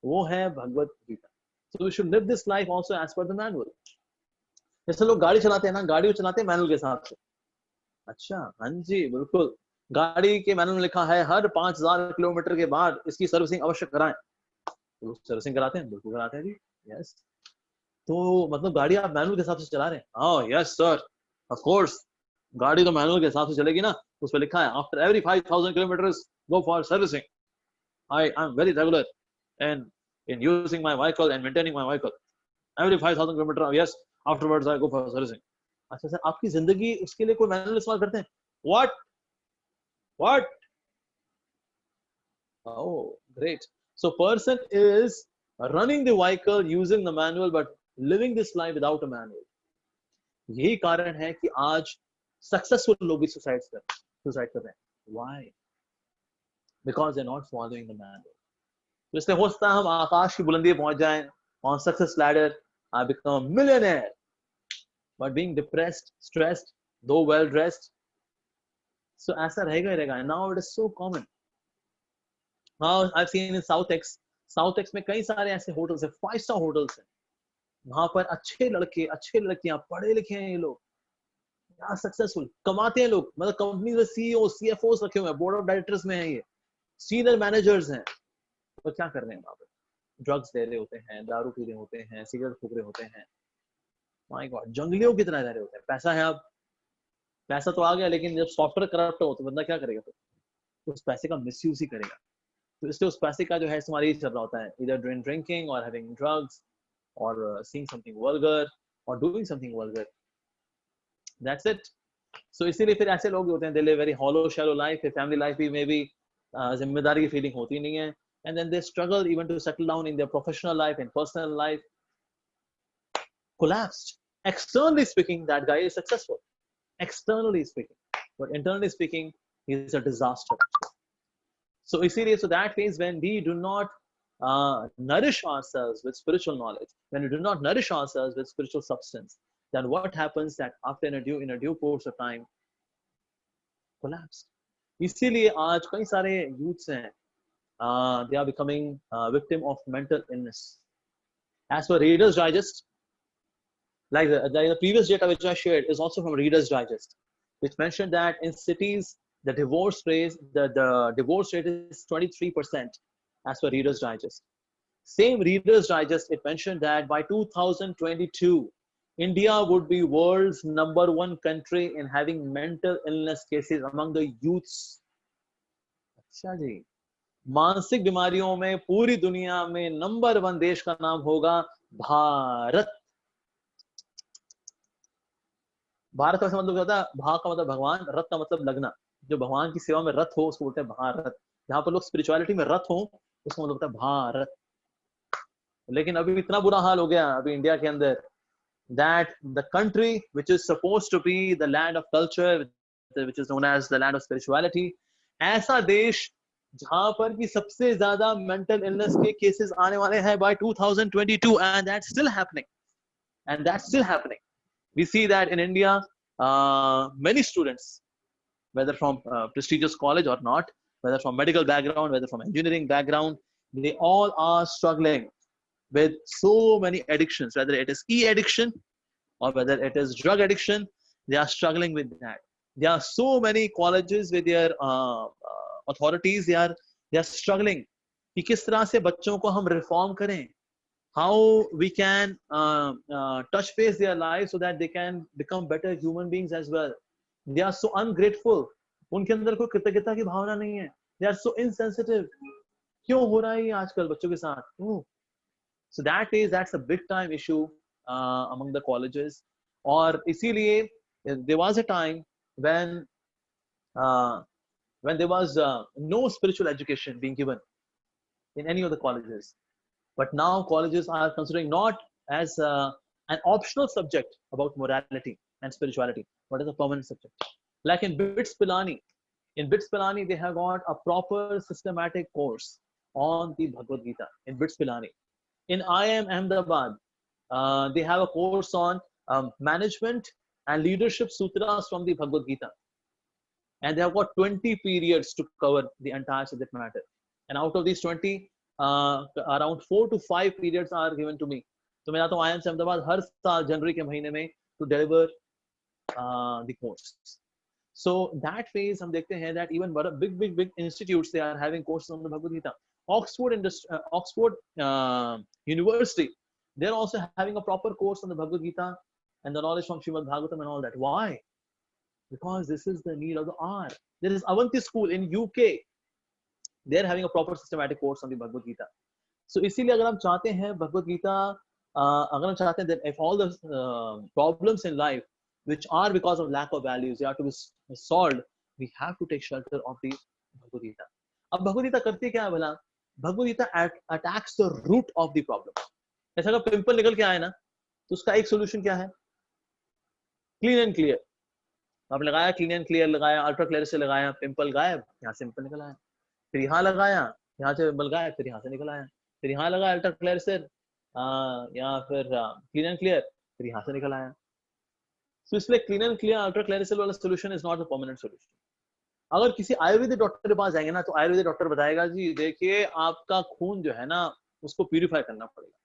वो है Bhagavad Gita. So we should live this life also as per the manual. जैसे लोग गाड़ी चलाते हैं ना, गाड़ी को चलाते हैं मैनुअल के हिसाब से. अच्छा, हाँ जी बिल्कुल, गाड़ी के मैनुअल में लिखा है हर 5000 किलोमीटर के बाद इसकी सर्विसिंग अवश्य कराएं. तो सर्विसिंग कराते हैं, बिल्कुल कराते हैं जी. यस, तो मतलब गाड़ी आप मैनुअल के हिसाब से चला रहे हैं? हाँ, यस सर, ऑफ कोर्स. गाड़ी तो मैनुअल के हिसाब से चलेगी ना, उस पर लिखा है after every 5000 kilometres go for servicing. I am very regular and in using my vehicle and maintaining my vehicle every 5000 kilometer, yes, afterwards I go for servicing. अच्छा सर, आपकी जिंदगी उसके लिए कोई मैनुअल इस्तेमाल करते हैं? what oh great. So person is running the vehicle using the manual but living this life without a manual. यही कारण है कि आज सक्सेसफुल लोग भी सुसाइड कर रहे हैं. why? Because they're not following the manual. तो इसलिए हो सकता है हम आकाश की बुलंदी पहुंच जाएं, on success ladder, I become a millionaire, but being depressed, stressed, though well dressed, so ऐसा रहेगा ही रहेगा. Now it is so common. Now I've seen in South X में कई सारे ऐसे होटल्स हैं, 5-star होटल्स हैं, वहां पर अच्छे लड़के अच्छे लड़कियां, पढ़े लिखे हैं ये लोग, यार सक्सेसफुल, कमाते हैं लोग, मतलब कंपनी में सीईओ सीएफओस रखे हुए हैं, बोर्ड ऑफ डायरेक्टर्स में हैं, ये सीनियर मैनेजर्स हैं. तो क्या कर रहे हैं वहां पर? ड्रग्स ले रहे होते हैं, दारू पी रहे होते हैं, सिगरेट फूक रहे होते हैं. माय गॉड, जंगलियों की तरह रह रहे होते हैं. पैसा है, अब पैसा तो आ गया, लेकिन जब सॉफ्टवेयर करप्ट हो तो बंदा क्या करेगा? तो उस पैसे का मिसयूज ही करेगा. तो इसलिए उस पैसे का जो है इस्तेमाल ही चल रहा होता है, इधर ड्रिंकिंग और हैविंग ड्रग्स और सीइंग समथिंग वल्गर और doing something vulgar. That's it. So इसीलिए फिर ऐसे लोग होते हैं, they live very hollow shallow life. Family life भी में भी जिम्मेदारी की फीलिंग होती नहीं है, and then they struggle even to settle down in their professional life and personal life. Collapsed. Externally speaking, that guy is successful, externally speaking, but internally speaking, he is a disaster. So that means when we do not nourish ourselves with spiritual knowledge, when we do not nourish ourselves with spiritual substance, then what happens that after in a due course of time, collapse. इसीलिए आज कई सारे youths हैं, they are becoming victim of mental illness. As per Reader's Digest, like the previous data which I shared is also from Reader's Digest, which mentioned that in cities the divorce rate is 23%, as per Reader's Digest. Same Reader's Digest, it mentioned that by 2022 India would be world's #1 country in having mental illness cases among the youths. अच्छा जी, मानसिक बीमारियों में पूरी दुनिया में #1 देश का नाम होगा भारत. भारत का मतलब क्या होता है? भा का मतलब भगवान, रथ का मतलब लगना. जो भगवान की सेवा में रथ हो उसको बोलते हैं भारत. जहां पर लोग स्पिरिचुअलिटी में रथ हो उसको मतलब होता है भारत. लेकिन अभी इतना बुरा हाल हो गया अभी इंडिया के अंदर, that the country which is supposed to be the land of culture, which is known as the land of spirituality, ऐसा देश जहां पर कि सबसे ज्यादा mental illness के cases आने वाले हैं by 2022, and that's still happening, and that's still happening. We see that in India, many students, whether from prestigious college or not, whether from medical background, whether from engineering background, they all are struggling with so many addictions, whether it is e-addiction or whether it is drug addiction. They are struggling with that. There are so many colleges with their authorities, they are struggling कि किस तरह से बच्चों को हम reform करें, how we can touch base their lives so that they can become better human beings as well. They are so ungrateful. उनके अंदर कोई कृतज्ञता की भावना नहीं है. They are so insensitive. क्यों हो रहा है ये आजकल बच्चों के साथ? क्यों? So that's a big time issue among the colleges. और इसीलिए there was a time when there was no spiritual education being given in any of the colleges. But now colleges are considering not as an optional subject about morality and spirituality, but as a permanent subject. Like in BITS Pilani, they have got a proper systematic course on the Bhagavad Gita in BITS Pilani. In IIM Ahmedabad, they have a course on management and leadership sutras from the Bhagavad Gita. And they have got 20 periods to cover the entire subject matter. And out of these 20, around 4 to 5 periods are given to me. So मैं आता हूँ IIM Ahmedabad हर साल जनवरी के महीने में to deliver the course. So that phase हम देखते हैं that even big institutes, they are having courses on the Bhagavad Gita. Oxford University, they're also having a proper course on the Bhagavad Gita and the knowledge from Srimad Bhagavatam and all that. Why? Because this is the need of the hour. There is Avanti School in UK. They're having a proper systematic course on the Bhagavad Gita. So इसीलिए अगर हम चाहते हैं Bhagavad Gita, अगर हम चाहते हैं that if all the problems in life which are because of lack of values, they have to be solved, we have to take shelter of the Bhagavad Gita. अब Bhagavad Gita करती क्या है भला? Bhagavad Gita attacks the root of the problem. ऐसा अगर पिंपल निकल के आए ना, तो उसका एक सोल्यूशन क्या है? Clean and clear. आप लगाया, क्लीन एंड क्लियर लगाया, अल्ट्रा क्लियर से लगाया, पिंपल गायब, यहाँ से पिंपल निकल आया. फिर यहाँ लगाया, यहाँ से पिंपल गायब, फिर यहाँ से निकल आया. फिर यहाँ लगाया अल्ट्रा क्लियर से, या फिर क्लीन एंड क्लियर, फिर यहाँ से निकल आया. तो इसलिए clean and clear ultra clear वाला solution is not a permanent solution. अगर किसी आयुर्वेदिक डॉक्टर के पास जाएंगे ना, तो आयुर्वेदिक डॉक्टर बताएगा जी देखिए आपका खून जो है ना उसको प्यूरिफाई करना पड़ेगा.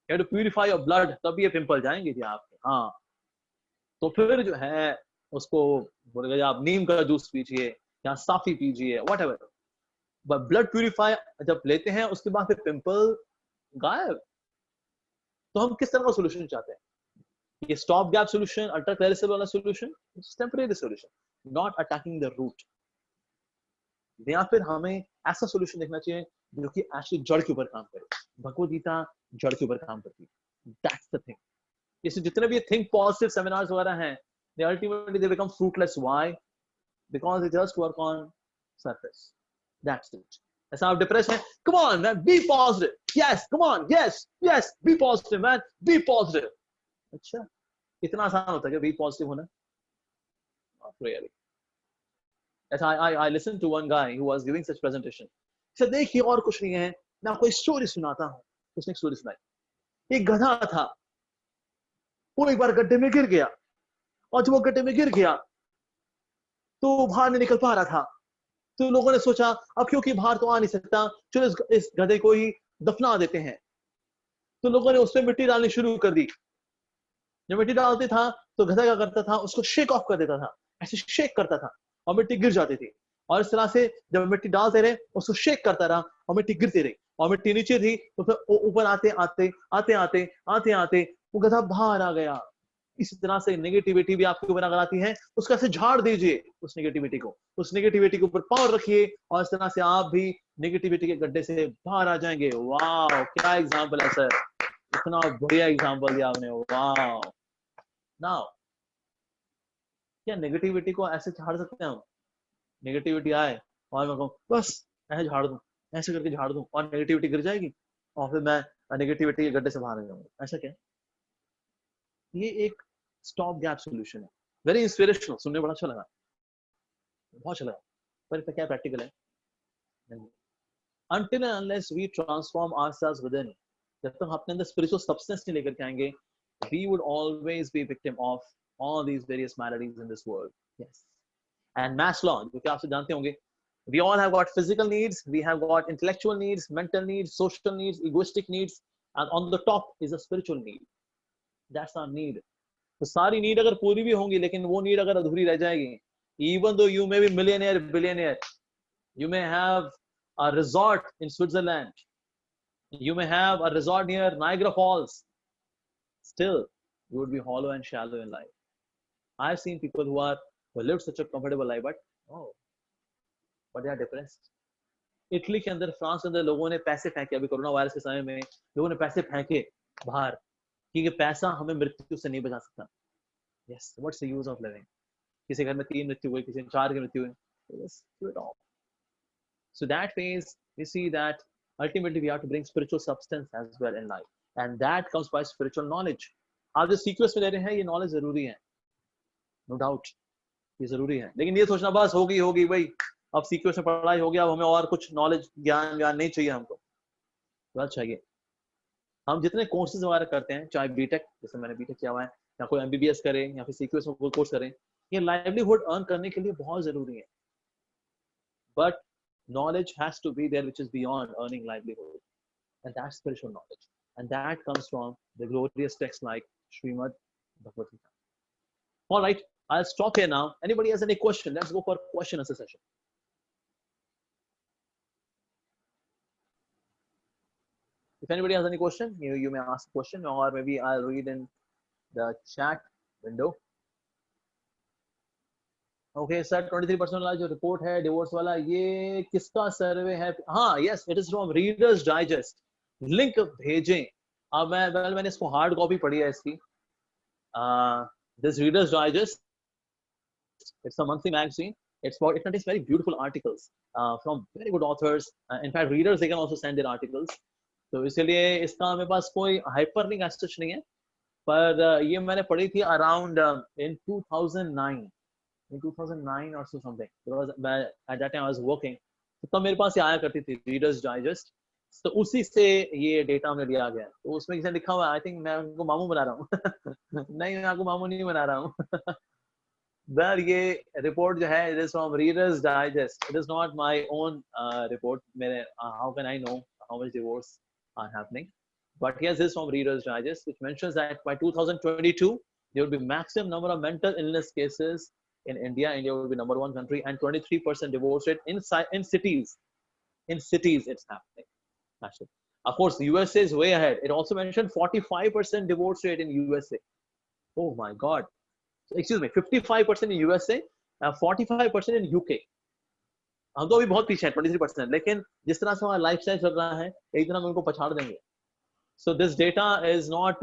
You have to purify your blood, तब ये पिंपल जाएंगे जी आपके. हाँ, तो फिर जो है उसको बोलेगा आप नीम का जूस पीजिए या साफी पीजिए, व्हाटएवर. बट ब्लड प्यूरिफाई जब लेते हैं उसके बाद फिर पिंपल गायब. तो हम किस तरह का सोल्यूशन चाहते हैं? ये stop gap solution, ultra Clearasil वाला solution, it's temporary solution, not attacking the root. या फिर हमें ऐसा सोल्यूशन देखना चाहिए जो कि एक्चुअली जड़ के ऊपर काम करे. भगवद गीता जड़ के ऊपर काम करती है. That's the thing. इससे जितने भी थिंक पॉजिटिव सेमिनार्स वगैरह हैं, they ultimately they become fruitless. Why? Because they just work on surface. That's it. ऐसा आप डिप्रेस हैं, come on man, be positive. Yes, come on, yes, be positive man, be positive. अच्छा, इतना आसान होता है क्या be positive होना? Not really. As I listened to one guy who was giving such presentation. He said, देखिए और कुछ नहीं है, मैं आपको एक स्टोरी सुनाता हूँ. उसने एक स्टोरी सुनाई. एक गधा था, वो एक बार गड्ढे में गिर गया, और जब वो गड्ढे में गिर गया तो बाहर नहीं निकल पा रहा था. तो लोगों ने सोचा अब क्योंकि बाहर तो आ नहीं सकता, चलो इस गधे को ही दफना देते हैं. तो लोगों ने उसमें मिट्टी डालनी शुरू कर दी. जब मिट्टी डालते था तो गधा क्या करता था, उसको शेक ऑफ कर देता था, ऐसे शेक करता था और मिट्टी गिर जाती थी. और इस तरह से जब मिट्टी डालते रहे उसको शेक करता रहा और मिट्टी गिरती रही, और मिट्टी नीचे थी तो फिर ऊपर आते आते वो गधा बाहर आ गया. इसी तरह से नेगेटिविटी भी आपके ऊपर अगर आती है, उसका ऐसे झाड़ दीजिए उस नेगेटिविटी के ऊपर पावर रखिए, और इस तरह से आप भी नेगेटिविटी के गड्ढे से बाहर आ जाएंगे. वाह, क्या एग्जांपल है सर, इतना बढ़िया एग्जांपल दिया आपने. वाह. नाउ क्या नेगेटिविटी को ऐसे झाड़ सकते हैं हम? नेगेटिविटी आए और मैं कहूँ बस ऐसे झाड़ दूं, ऐसे करके झाड़ दूं और नेगेटिविटी गिर जाएगी, और फिर मैं नेगेटिविटी के गड्ढे से बाहर आ जाऊंगा, ऐसा क्या? ये एक स्टॉप गैप सोल्यूशन है, वेरी इंस्पिरेशनल, सुनने में बड़ा अच्छा लगा, बहुत अच्छा लगा, पर इसका क्या प्रैक्टिकल है? Until and unless we transform ourselves within, जब तक अपने अंदर spiritual substance नहीं लेकर के आएंगे, we would always be victim of all these various maladies in this world. Yes. And Maslow, जो कि आप सब जानते होंगे, we all have got physical needs, we have got intellectual needs, mental needs, social needs, egoistic needs, and on the top is a spiritual need. That's our need. तो सारी नीड अगर पूरी भी होंगी, लेकिन वो नीड अगर अधूरी रह जाएगी, even though you may be millionaire, billionaire, you may have a resort in Switzerland, you may have a resort near Niagara Falls, still you would be hollow and shallow in life. I've seen people who lived such a comfortable life, but they are depressed. Italy के अंदर, फ्रांस के अंदर लोगों ने पैसे फेंके, अभी कोरोना वायरस के समय में लोगों ने पैसे फेंके बाहर, क्योंकि पैसा हमें मृत्यु से नहीं बचा सकता. Yes, what's the use of living? किसी घर में 3 मृत्यु हुई, किसी में 4 की मृत्यु हुई. Just do it all. So that phase, we see that ultimately we have to bring spiritual substance as well in life, and that comes by spiritual knowledge. आप जो सीक्वेंस में ले रहे हैं, ये नॉलेज जरूरी है, नो डाउट, ये जरूरी है, लेकिन ये सोचना बस होगी भाई, अब सीक्वेंस में पढ़ाई हो गया, अब हमें और कुछ नॉलेज ज्ञान नहीं चाहिए हमको. बस चाहिए, हम जितने कोर्सेज वगैरह करते हैं, चाहे बीटेक, जैसे मैंने बीटेक किया हुआ है, या कोई एमबीबीएस करे, या फिर सीक्वेंस में कोई कोर्स करें, ये लाइवलीहुड अर्न करने के लिए बहुत जरूरी है. But knowledge has to be there which is beyond earning livelihood, and that's spiritual knowledge, and that comes from the glorious texts like Srimad Bhagavad Gita. All right, I'll stop here now. Anybody has any question? Let's go for question answer session. If anybody has any question, you may ask a question, or maybe I'll read in the chat window. Okay sir, 23% वाला जो रिपोर्ट है डिवोर्स वाला, ये किसका सर्वे है? हाँ, yes, it is from readers digest. Link भेजें. अब मैंने इसको हार्ड कॉपी पढ़ी है इसकी. This readers digest, it's a monthly magazine. It contains very beautiful articles from very good authors. In fact, readers, they can also send their articles. तो इसलिए इसका मेरे पास कोई हाइपरलिंक एज सच नहीं है, पर ये मैंने पढ़ी थी around in 2009 or so something, because at that time I was working, तो तब मेरे पास ये आया करती थी रीडर्स डाइजेस्ट. तो उसी से ये डेटा हमने लिया गया. तो उसमें किसी लिखा हुआ है, आई थिंक मैं उनको मामू बना रहा हूँ. नहीं, मैं आपको मामू नहीं बना रहा हूँ. Well, ये रिपोर्ट जो है, it is from Reader's Digest. It is not my own report. How can I know how much divorce are happening? But yes, this is from Reader's Digest, which mentions that by 2022 there will be maximum number of mental illness cases in India. India will be #1 country, and 23% divorce rate in cities. In cities, it's happening. Actually, of course, the USA is way ahead. It also mentioned 45% divorce rate in USA. Oh my God. Excuse me, 55% in USA, 45% in UK. हम तो अभी बहुत पीछे हैं, 23%. लेकिन जिस तरह से हमारा लाइफस्टाइल चल रहा है, एक दिन हम उनको पछाड़ देंगे. So this data is not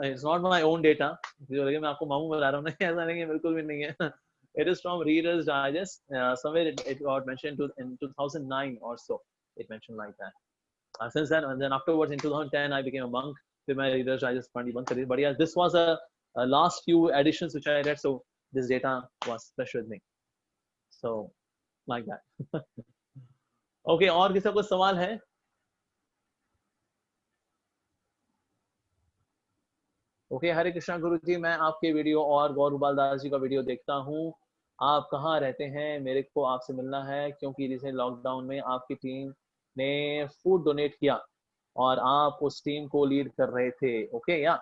it's not my own data. जो लगे मैं आपको मामू बता रहा हूँ, नहीं, ऐसा नहीं है, बिल्कुल भी नहीं है. It is from Reader's Digest. Somewhere it got mentioned in 2009 or so. It mentioned like that. Since then, and then afterwards in 2010, I became a monk. फिर मैं Reader's Digest पढ़नी बंद कर दी. But yeah, this was a last few editions which I read, so this data was fresh with me. So like that. Okay, और किसी को सवाल है? ओके, हरे कृष्णा गुरु जी, मैं आपके वीडियो और गौर बालदास जी का वीडियो देखता हूँ. आप कहाँ रहते हैं? मेरे को आपसे मिलना है, क्योंकि रिसेंट लॉकडाउन में आपकी टीम ने फूड डोनेट किया और आप उस टीम को लीड कर रहे थे. ओके, या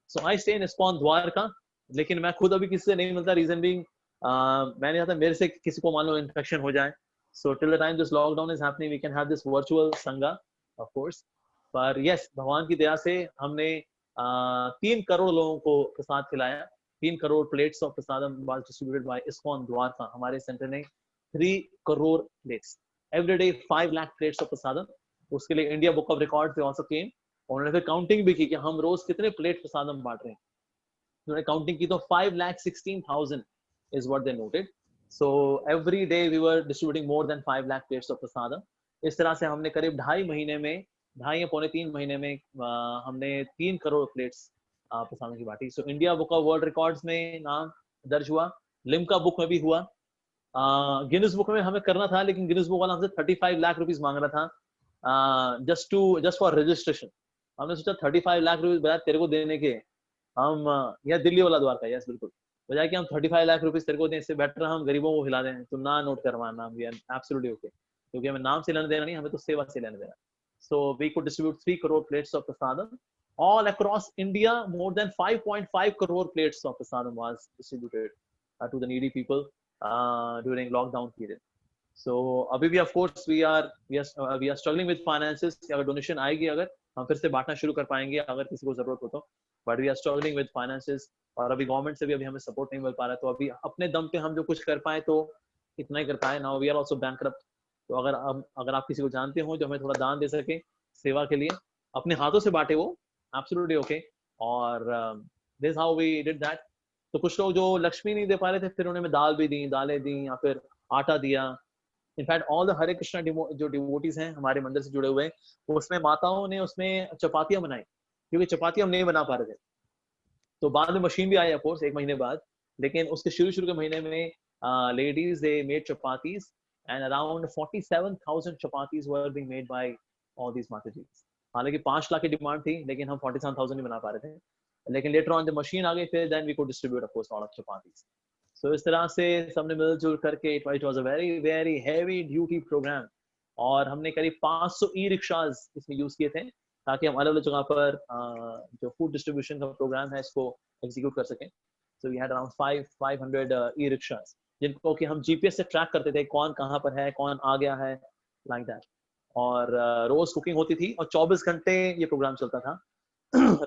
so I stay in ISKCON Dwarka, लेकिन मैं खुद अभी किसी से नहीं मिलता. रीजन बीइंग, मैंने चाहता मेरे से किसी को मान लो इन्फेक्शन हो जाए. So till the time this lockdown is happening, we can have this virtual sanga of course. पर यस, भगवान की दया से हमने 3 करोड़ लोगों को प्रसाद खिलाया. 3 crore plates of prasadam was distributed by ISKCON Dwarka. हमारे सेंटर ने 3 crore plates every day, 5 lakh plates of prasadam. उसके लिए इंडिया बुक ऑफ रिकॉर्ड से ऑल्सो केम. उन्होंने फिर काउंटिंग भी की कि हम रोज कितने प्लेट प्रसादम बांट रहे हैं. उन्होंने काउंटिंग की तो 5,16,000 is what they noted. So every day we were distributing more than 5 lakh plates of prasadam. इस तरह से हमने करीब 2.5 महीने में 2.5 या पौने 3 महीने में हमने 3 करोड़ प्लेट्स प्रसादम की बांटी। So India book of world records में नाम दर्ज हुआ, लिम्का बुक में भी हुआ, गिनीज बुक में हमें करना था, लेकिन गिनीज बुक वाला हमसे 35 लाख रुपीस मांग रहा था जस्ट फॉर रजिस्ट्रेशन। हमने सोचा 35 लाख रुपीस बजाय तेरे को देने के, हम या दिल्ली वाला द्वारका, यस बिल्कुल, बजाय कि हम 35 लाख रुपीस तेरे को दें, इससे बेटर हम गरीबों को खिला दें। तुम ना नोट करवाना, वी आर एब्सोल्युटली ओके, क्योंकि हमें नाम से लेना देना नहीं, हमें तो सेवा से लेना देना। So we could distribute 3 crore plates of prasadam all across India. More than 5.5 crore plates of prasadam was distributed to the needy people during lockdown period. So अभी भी of course we are struggling with finances. अगर donation आएगी, अगर हम फिर से बांटना शुरू कर पाएंगे अगर किसी को जरूरत हो तो, but we are struggling with finances। और अभी गवर्नमेंट से भी अभी हमें सपोर्ट नहीं मिल पा रहा है, तो अभी अपने दम पे हम जो कुछ कर पाए तो इतना ही कर पाए। Now we are also bankrupt. तो अगर आप किसी को जानते हो जो हमें थोड़ा दान दे सके सेवा के लिए, अपने हाथों से बांटे वो, एब्सोल्युटली ओके। और this how we did that. तो कुछ लोग जो लक्ष्मी नहीं दे पा रहे थे, फिर उन्हें दाल भी दी, दालें दी, या फिर आटा दिया। इनफैक्ट ऑल द हरे कृष्णा जो डिवोटीज हैं हमारे मंदिर से जुड़े हुए, उसमें माताओं ने उसमें चपातियां बनाई, क्योंकि चपाती हम नहीं बना पा रहे थे। तो बाद में मशीन भी आई ऑफ कोर्स 1 महीने बाद, लेकिन उसके शुरू के महीने में ladies they made chapatis and around 47,000 chapatis were being made by all these matatis। हालांकि 5 लाख की डिमांड थी, लेकिन हम 47,000 ही बना पा रहे थे। लेकिन लेटर ऑन जब मशीन आ गई, फिर then we could distribute of course all of chapatis। so इस तरह से सबने मिलजुल करके it was a very very heavy duty program। और हमने करीब 500 ई रिक्शाज इसमें यूज किए थे, ताकि हम अलग अलग जगह पर जो फूड डिस्ट्रीब्यूशन का प्रोग्राम है इसको एग्जीक्यूट कर सकें। So we had around 500 e rickshaws, जिनको कि हम जीपीएस से ट्रैक करते थे, कौन कहाँ पर है, कौन आ गया है, लाइक दैट। और रोज कुकिंग होती थी, और 24 घंटे ये प्रोग्राम चलता था।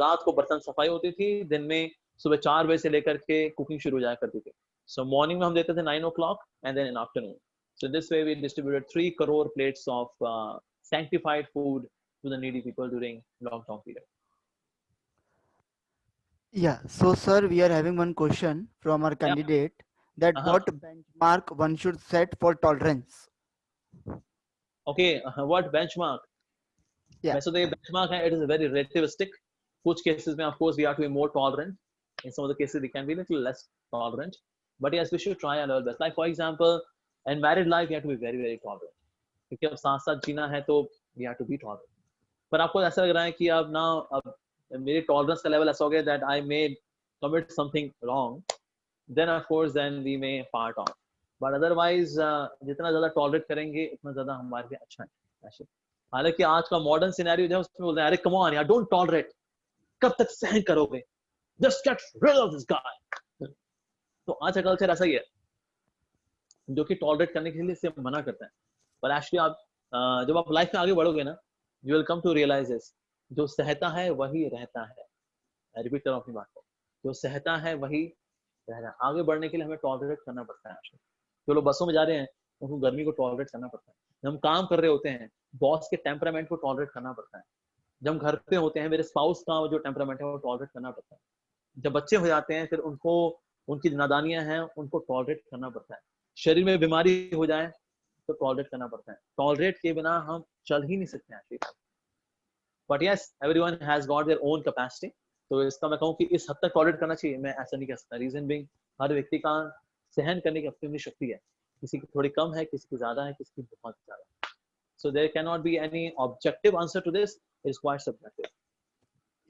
रात को बर्तन सफाई होती थी, दिन में सुबह 4 बजे से लेकर के कुकिंग शुरू हो जाया करती थी। सो मॉर्निंग में हम देते थे 9 o'clock and then in afternoon. So this way we distributed 3 crore plates of sanctified food to the needy people during lockdown period। Yeah, so sir, we are having one question from our Yeah। candidate, that Uh-huh। what benchmark one should set for tolerance? Okay, what benchmark? Yeah, वैसे तो ये benchmark है, it is very relativistic। कुछ cases में of course we have to be more tolerant, in some of the cases we can be a little less tolerant, but yes we should try our level best। Like for example in married life you have to be very very tolerant, क्योंकि अब साथ साथ जीना है तो we have to be tolerant। पर आपको ऐसा लग रहा है कि अब मेरी टॉलरेंस का लेवल ऐसा हो गया that I may commit something wrong, then of course then we may part on। but otherwise जितना ज्यादा टॉलरेट करेंगे उतना ज्यादा हमारे लिए अच्छा है ऐसे। हालांकि आज का मॉडर्न सिनेरियो जो है उसमें बोलते हैं अरे कम ऑन यार, डोंट टॉलरेट, कब तक सहन करोगे, just get rid of this guy. तो आज का कल्चर ऐसा ही है, जो कि टॉलरेट करने के लिए से मना करता है। पर एक्चुअली आप जब आप लाइफ में आगे बढ़ोगे ना, you will come to realise this, जो सहता है वही रहता है। रिपीट कर रहा हूँ अपनी बात को, जो सहता है वही रहता है। आगे बढ़ने के लिए हमें टॉलरेट करना पड़ता है। जो लोग बसों में जा रहे हैं उनको गर्मी को टॉलरेट करना पड़ता है। जब हम काम कर रहे होते हैं बॉस के टेम्परामेंट को टॉलरेट करना पड़ता है। जब हम घर पे होते हैं मेरे स्पाउस का जो टेम्परामेंट है वो टॉलरेट करना पड़ता है। जब बच्चे हो जाते हैं फिर उनको उनकी नादानियां हैं उनको टॉलरेट करना पड़ता है। शरीर में बीमारी हो जाए तो टॉलरेट करना पड़ता है। टॉलरेट के बिना हम चल ही नहीं सकते हैं। But yes everyone has got their own capacity. तो इसका मैं कहूँ कि इस हद तक टॉलरेट करना चाहिए, मैं ऐसा नहीं कह सकता। रीजन बिंग हर व्यक्ति का सहन करने की अपनी शक्ति है, किसी की थोड़ी कम है, किसी की ज्यादा है, किसी की बहुत ज्यादा। So there cannot be any objective answer to this, it is quite subjective।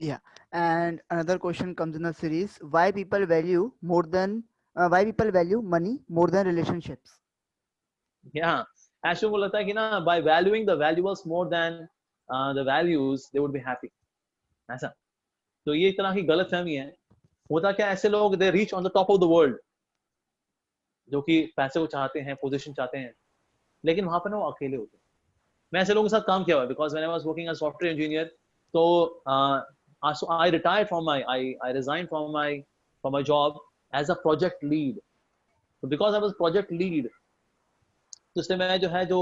yeah. And another question comes in the series: why people value money more than relationships? Yeah, ऐसे को लगता है कि ना by valuing the valuables more than the values they would be happy, ऐसा। तो ये एक तरह की गलतफहमी है। होता क्या, ऐसे लोग they reach on the top of the world, जो कि पैसे को चाहते हैं, पोजीशन चाहते हैं, लेकिन वहां पर ना वो अकेले होते हैं। मैं ऐसे लोगों के साथ काम किया हुआ है, because when I was working as software engineer, तो I retired from I resigned from my job as a project lead। So because I was project lead, तो इसलिए मैं जो है जो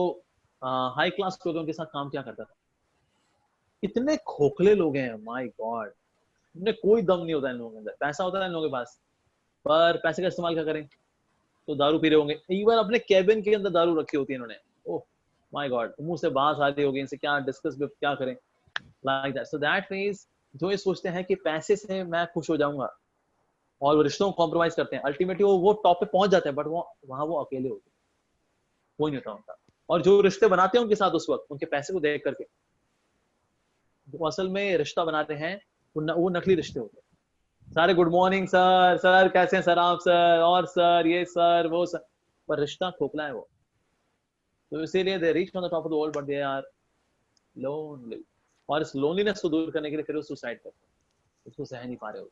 हाई क्लास लोगों के साथ काम किया करता था। इतने खोखले लोग हैं, माय गॉड, इनमें कोई दम नहीं होता इन लोगों के अंदर। पैसा होता है इन लोगों के पास, पर पैसे का इस्तेमाल क्या करें, तो दारू पी रहे होंगे। इवन अपने कैबिन के अंदर दारू रखी होती है इन्होंने। ओह माय गॉड, मुंह से बात आ रही होगी, इनसे क्या डिस्कस क्या करें। like that. So that means जो ये सोचते हैं कि पैसे से मैं खुश हो जाऊंगा और वो रिश्तों को कॉम्प्रोमाइज करते हैं, अल्टीमेटली वो टॉप पे पहुंच जाते हैं, बट वो वहां वो अकेले होते हैं, कोई नहीं होता उनका। और जो रिश्ते बनाते हैं उनके साथ उस वक्त उनके पैसे को देख करके, वो असल में रिश्ता बनाते हैं वो नकली रिश्ते होते हैं। सारे गुड मॉर्निंग सर, सर कैसे हैं सर आप सर, और सर ये सर वो सर, पर रिश्ता खोखला है वो। तो इसीलिए they reach on the top of the world but they are lonely. और इस लोनलीनेस को दूर करने के लिए फिर वो सुसाइड करते हैं, उसको सह नहीं पा रहे हो।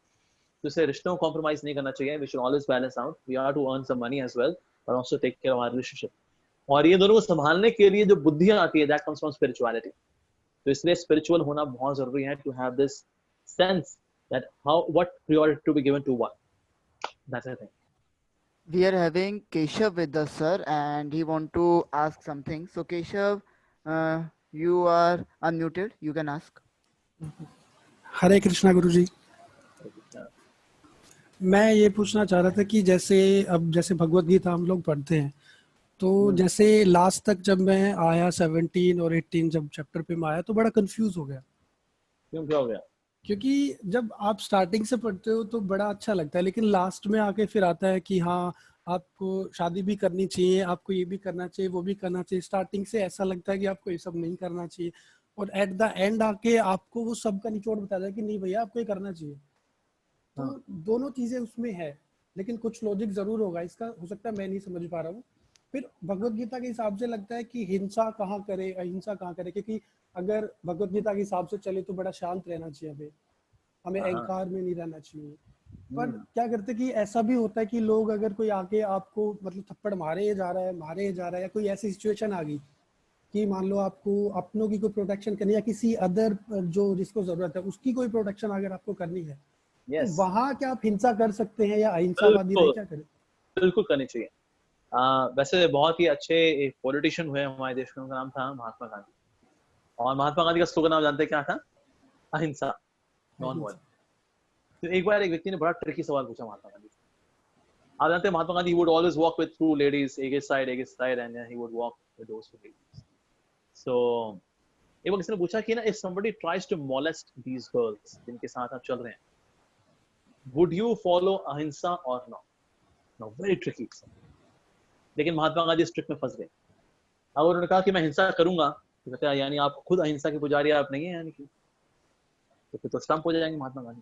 तो इससे रिश्तों को कॉम्प्रोमाइज नहीं करना चाहिए। We should always balance out, we are to earn some money as well but also take care of our relationship. और ये दोनों को संभालने के लिए जो बुद्धियां आती है दैट कम्स फ्रॉम स्पिरिचुअलिटी। तो इसलिए स्पिरिचुअल होना बहुत जरूरी है, to have this sense that how what priority to be given to what, that's the thing. We are having Keshav with us, sir, and he want to ask something. So Keshav, you are unmuted, you can ask. हरे कृष्णा गुरु जी। मैं ये पूछना चाह रहा था कि जैसे अब जैसे भगवत गीता हम लोग पढ़ते हैं, तो जैसे लास्ट तक जब मैं आया 17 और 18 जब चैप्टर पे मैं आया तो बड़ा कंफ्यूज हो गया। क्यों, क्या हो गया? क्योंकि जब आप स्टार्टिंग से पढ़ते हो तो बड़ा अच्छा लगता है, लेकिन लास्ट में आके फिर आता है कि हाँ आपको शादी भी करनी चाहिए, आपको ये भी करना चाहिए, वो भी करना चाहिए। स्टार्टिंग से ऐसा लगता है कि आपको ये सब नहीं करना चाहिए, और एट द एंड आके आपको वो सब का निचोड़ बताता है कि नहीं भैया आपको ये करना चाहिए। तो दोनों चीजें उसमें है, लेकिन कुछ लॉजिक जरूर होगा इसका, हो सकता है मैं नहीं समझ पा रहा हूँ। फिर भगवत गीता के हिसाब से लगता है कि हिंसा कहाँ करे, अहिंसा कहाँ करे, क्योंकि अगर भगवत गीता के हिसाब से चले तो बड़ा शांत रहना चाहिए, हमें अहंकार में नहीं रहना चाहिए। पर क्या करते कि ऐसा भी होता है कि लोग अगर कोई आके आपको मतलब थप्पड़ मारे जा रहा है या कोई ऐसी सिचुएशन आ गई कि मान लो आपको अपनों की कोई प्रोटेक्शन करनी है या किसी अदर जो जिसको जरूरत है उसकी कोई प्रोटेक्शन अगर आपको करनी है, तो वहां क्या आप हिंसा कर सकते हैं या अहिंसावादी रहे, क्या करें? बिल्कुल करनी चाहिए। वैसे बहुत ही अच्छे एक पॉलिटिशियन हुए हमारे देश में, उनका नाम था महात्मा गांधी। और महात्मा गांधी का स्लोगन नाम जानते हैं क्या था? अहिंसा, नॉन वायलेंस। तो एक बार एक व्यक्ति ने बड़ा ट्रिकी सवाल पूछा महात्मा गांधी से। आप जानते हैं Mahatma Gandhi would always walk with two ladies, एक इस side and he would walk with those two ladies. So एक बार किसी ने पूछा कि ना if somebody tries to molest these girls जिनके साथ आप चल रहे हैं, वुड यू फॉलो अहिंसा और नॉट? No, very tricky. लेकिन महात्मा गांधी इस ट्रिक में फंस गए। अब उन्होंने कहा कि मैं हिंसा करूंगा, तो कहते हैं यानी आप खुद अहिंसा के पुजारी आप नहीं है, यानी कि तो फिर तो स्टंप हो जाएंगे महात्मा गांधी।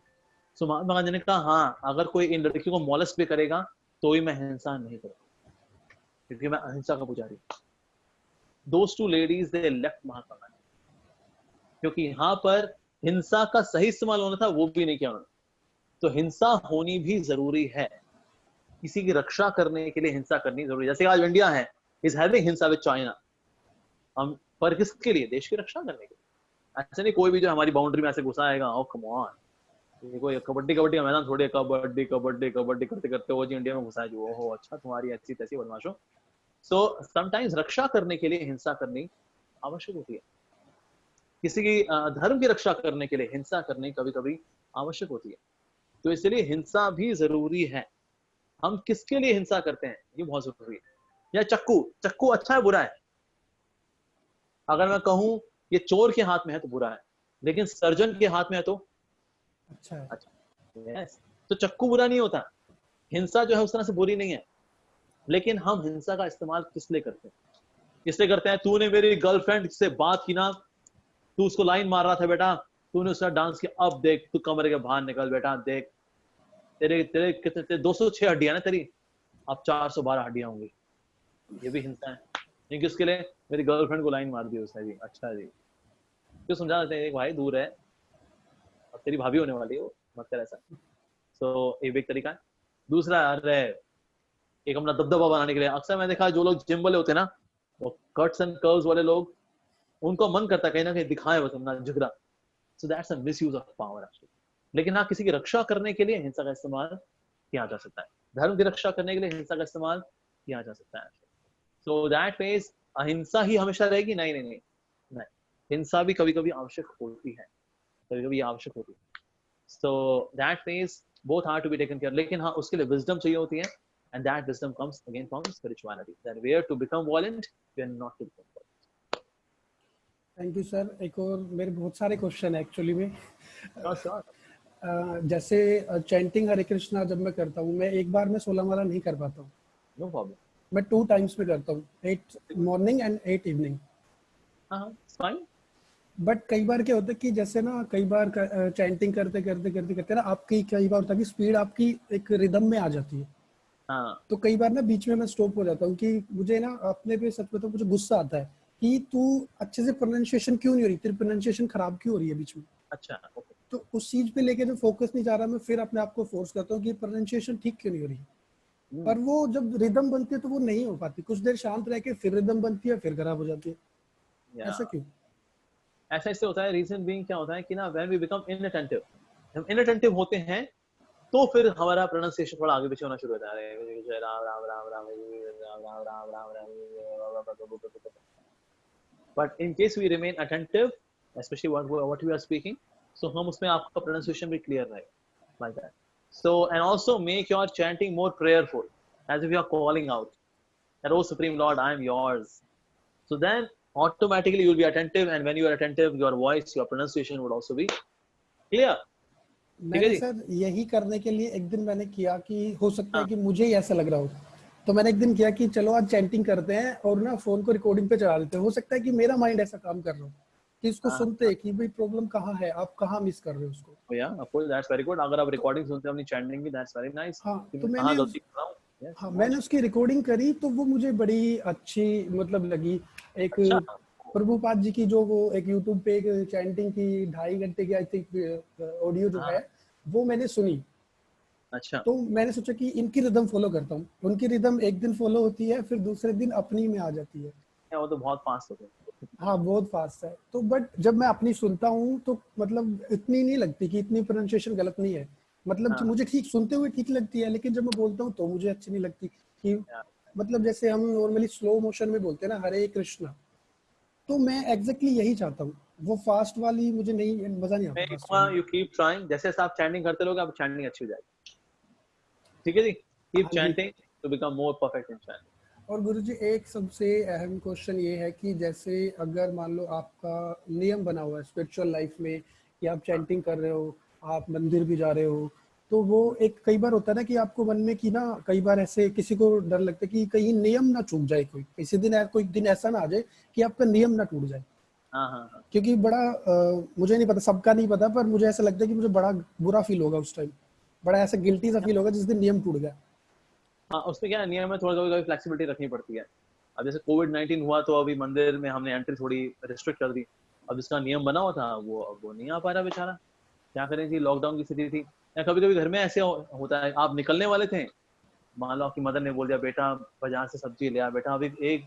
सो महात्मा गांधी ने कहा हाँ, अगर कोई इन लड़कियों को मॉलेस्ट भी करेगा तो ही मैं हिंसा नहीं करूंगा, क्योंकि मैं अहिंसा का पुजारी हूं। Those two ladies they left Mahatma Gandhi, क्योंकि यहाँ पर हिंसा का सही इस्तेमाल होना था, वो भी नहीं किया उन्होंने। तो हिंसा होनी भी जरूरी है, किसी की रक्षा करने के लिए हिंसा करनी जरूरी है। जैसे आज इंडिया है इज हैविंग हिंसा विद चाइना, हम पर किसके लिए? देश की रक्षा करने के लिए। ऐसे नहीं कोई भी जो हमारी बाउंड्री में ऐसे घुसा आएगा, ओ कम ऑन, देखो ये कबड्डी का मैदान थोड़ी, कबड्डी करते करते वो जी इंडिया में घुसा है जो, ओहो अच्छा तुम्हारी ऐसी तैसी बदमाशो। सो समटाइम्स रक्षा करने के लिए हिंसा करनी आवश्यक होती है, किसी की धर्म की रक्षा करने के लिए हिंसा करनी कभी कभी आवश्यक होती है। तो इसलिए हिंसा भी जरूरी है। हम किसके लिए हिंसा करते हैं ये बहुत जरूरी है। या चक्कू अच्छा है बुरा है? अगर मैं कहूं ये चोर के हाथ में है तो बुरा है, लेकिन सर्जन के हाथ में है तो अच्छा है। यस, तो चक्कू बुरा नहीं होता, हिंसा जो है उस तरह से बुरी नहीं है। लेकिन हम हिंसा का इस्तेमाल किस लिए करते हैं? इसलिए करते हैं तूने मेरी गर्लफ्रेंड से बात की ना, तू उसको लाइन मार रहा था बेटा, तूने उसका डांस किया, अब देख तू कमरे के बाहर निकल बेटा, देख तेरे तेरे कितने 206 हड्डियां ना तेरी, अब 412 हड्डियां होंगी। ये भी हिंसा है, क्योंकि उसके लिए मेरी गर्लफ्रेंड को लाइन मार दी उसने जी। अच्छा जी, क्यों समझा देते हैं एक भाई दूर है, अब तेरी भाभी होने वाली है वो, मत कर ऐसा। सो ये भी एक तरीका है। दूसरा अरे एक अपना दबदबा बनाने के लिए, अक्सर मैंने देखा जो लोग जिम वाले होते हैं ना, वो कट्स एंड कर्व्स वाले लोग, उनको मन करता है कहीं ना कहीं दिखाए बस अपना जिगरा। So that's a misuse of power actually. लेकिन हाँ, किसी की रक्षा करने के लिए हिंसा का इस्तेमाल किया जा सकता है, धर्म की रक्षा करने के लिए हिंसा का इस्तेमाल किया जा सकता है। सो दैट मींस अहिंसा ही हमेशा रहेगी? नहीं नहीं नहीं नहीं, हिंसा भी कभी कभी आवश्यक होती है, कभी कभी आवश्यक होती है। So that means both are to be taken care. लेकिन हाँ, उसके लिए विजडम चाहिए होती है, and that wisdom comes again from spirituality, that we are to become violent, we are not to become violent. Thank you sir. एक और मेरे बहुत सारे क्वेश्चन है एक्चुअली में। Sure. जैसे चैंटिंग हरे कृष्णा जब मैं करता हूँ, मैं एक बार में 16 माला नहीं कर पाता हूँ। No problem. मैं 2 टाइम्स में करता हूँ, 8 Very good. Morning and 8 evening. It's fine. But कई बार क्या होता है कि जैसे ना कई बार चैंटिंग करते करते करते करते ना आपकी कई बार होता है कि स्पीड आपकी एक रिदम में आ जाती है। हाँ, तो कई बार ना बीच में मैं स्टॉप हो जाता हूँ कि मुझे ना अपने पे सच में तो मुझे गुस्सा आता है कि तू अच्छे से प्रोनाउंसिएशन क्यों नहीं हो रही, तेरी प्रोनाउंसिएशन खराब क्यों हो रही है बीच में। अच्छा, okay. तो उस चीज पे लेके जो फोकस नहीं जा रहा, मैं फिर अपने आप को फोर्स करता हूँ कि प्रोनाउंसिएशन ठीक क्यों नहीं हो रही। Hmm. पर वो जब रिदम बनती है तो वो नहीं हो पाती, कुछ देर शांत रह के फिर रिदम बनती है, फिर खराब हो जाती है। Yeah. ऐसा क्यों? ऐसा इससे होता है, रीजन बीइंग क्या होता है कि ना when we become inattentive, हम inattentive होते हैं तो फिर हमारा प्रोनाउंसिएशन थोड़ा आगे पीछे होना शुरू होता है। Ram Ram Ram Ram Ram Ram Ram Ram. But in case we remain attentive, especially what we are speaking, so हम उसमें आपका pronunciation भी clear रहेगा, like that. So and also make your chanting more prayerful, as if you are calling out that, oh Supreme Lord, I am yours. So then automatically you will be attentive, and when you are attentive, your voice, your pronunciation would also be clear. ठीक है मैंने जी? सर यही करने के लिए एक दिन मैंने किया कि हो सकता है हाँ, कि मुझे ही ऐसा लग रहा हो, तो मैंने एक दिन किया कि चलो आज चैंटिंग करते हैं और ना फोन को रिकॉर्डिंग पे चला देते हैं। हो सकता है कि मेरा माइंड ऐसा काम कर रहा हो कि इसको हाँ, सुनते हैं कि भाई प्रॉब्लम कहाँ है, आप कहाँ मिस कर रहे हो उसको। yeah, of course, that's very good. अगर आप तो रिकॉर्डिंग सुनते हैं अपनी चैंटिंग की, that's very nice. हाँ, कि तो मैं कहाँ मैंने गलती कर रहा हूँ. Yes, हाँ मैंने बहुत उसकी रिकॉर्डिंग करी तो वो मुझे बड़ी अच्छी मतलब लगी। एक अच्छा. प्रभुपाद जी की जो वो एक यूट्यूब पे एक चैंटिंग की 2.5 घंटे की आई थिंक ऑडियो जो हाँ, है वो मैंने सुनी। अच्छा. तो मैंने सोचा कि इनकी रिदम फॉलो करता हूँ। उनकी रिदम एक दिन फॉलो होती है, फिर दूसरे दिन अपनी में आ जाती है। वो तो बहुत फास्ट होते हैं. हाँ बहुत फास्ट है। तो बट जब मैं अपनी सुनता हूँ तो मतलब इतनी नहीं लगती कि इतनी प्रोनाउंसिएशन गलत नहीं है। मतलब हाँ, मुझे ठीक सुनते हुए ठीक लगती है, लेकिन जब मैं बोलता हूँ तो मुझे अच्छी नहीं लगती कि yeah. मतलब जैसे हम नॉर्मली स्लो मोशन में बोलते हैं ना हरे कृष्णा, तो मैं एग्जैक्टली यही चाहता हूँ। वो फास्ट वाली मुझे नहीं, मजा नहीं मैं आता फास्ट कहूँगा वाली। यू कीप ट्राइंग, जैसे जैसे आप चैंटिंग करते रहोगे आप चैंटिंग अच्छी हो जाएगी. ठीक है जी? कीप हाँ जी। Chanting to become more perfect in chanting. और गुरुजी एक सबसे अहम क्वेश्चन ये है कि जैसे अगर मान लो आपका नियम बना हुआ है स्पिरिचुअल लाइफ में कि आप चैंटिंग कर रहे हो, आप मंदिर भी जा रहे हो, तो वो एक कई बार होता है ना कि आपको मन में कि ना कई बार ऐसे किसी को डर लगता है कि कहीं नियम ना छूट जाए, कोई किसी दिन कोई दिन ऐसा ना आ जाए कि आपका नियम ना टूट जाए। हाँ, हाँ, हाँ. क्योंकि बड़ा मुझे नहीं पता, सबका नहीं पता, पर मुझे ऐसा लगता है कि मुझे बड़ा बुरा फील होगा उस टाइम, बड़ा ऐसा गिल्टी सा फील होगा जिस दिन नियम टूट गया। हाँ, उसमें क्या है, नियम में थोड़ा कभी फ्लेक्सिबिलिटी रखनी पड़ती है. अब जैसे कोविड-19 हुआ तो अभी मंदिर में हमने एंट्री थोड़ी रिस्ट्रिक्ट कर दी. अब जिसका नियम बना हुआ था वो नहीं आ पा रहा बेचारा. क्या करें जी, लॉकडाउन की स्थिति थी. या कभी-कभी घर में ऐसे होता है, आप निकलने वाले थे, मान लो आपकी मदर ने बोल दिया बेटा बाजार से सब्जी ले आ बेटा, अभी एक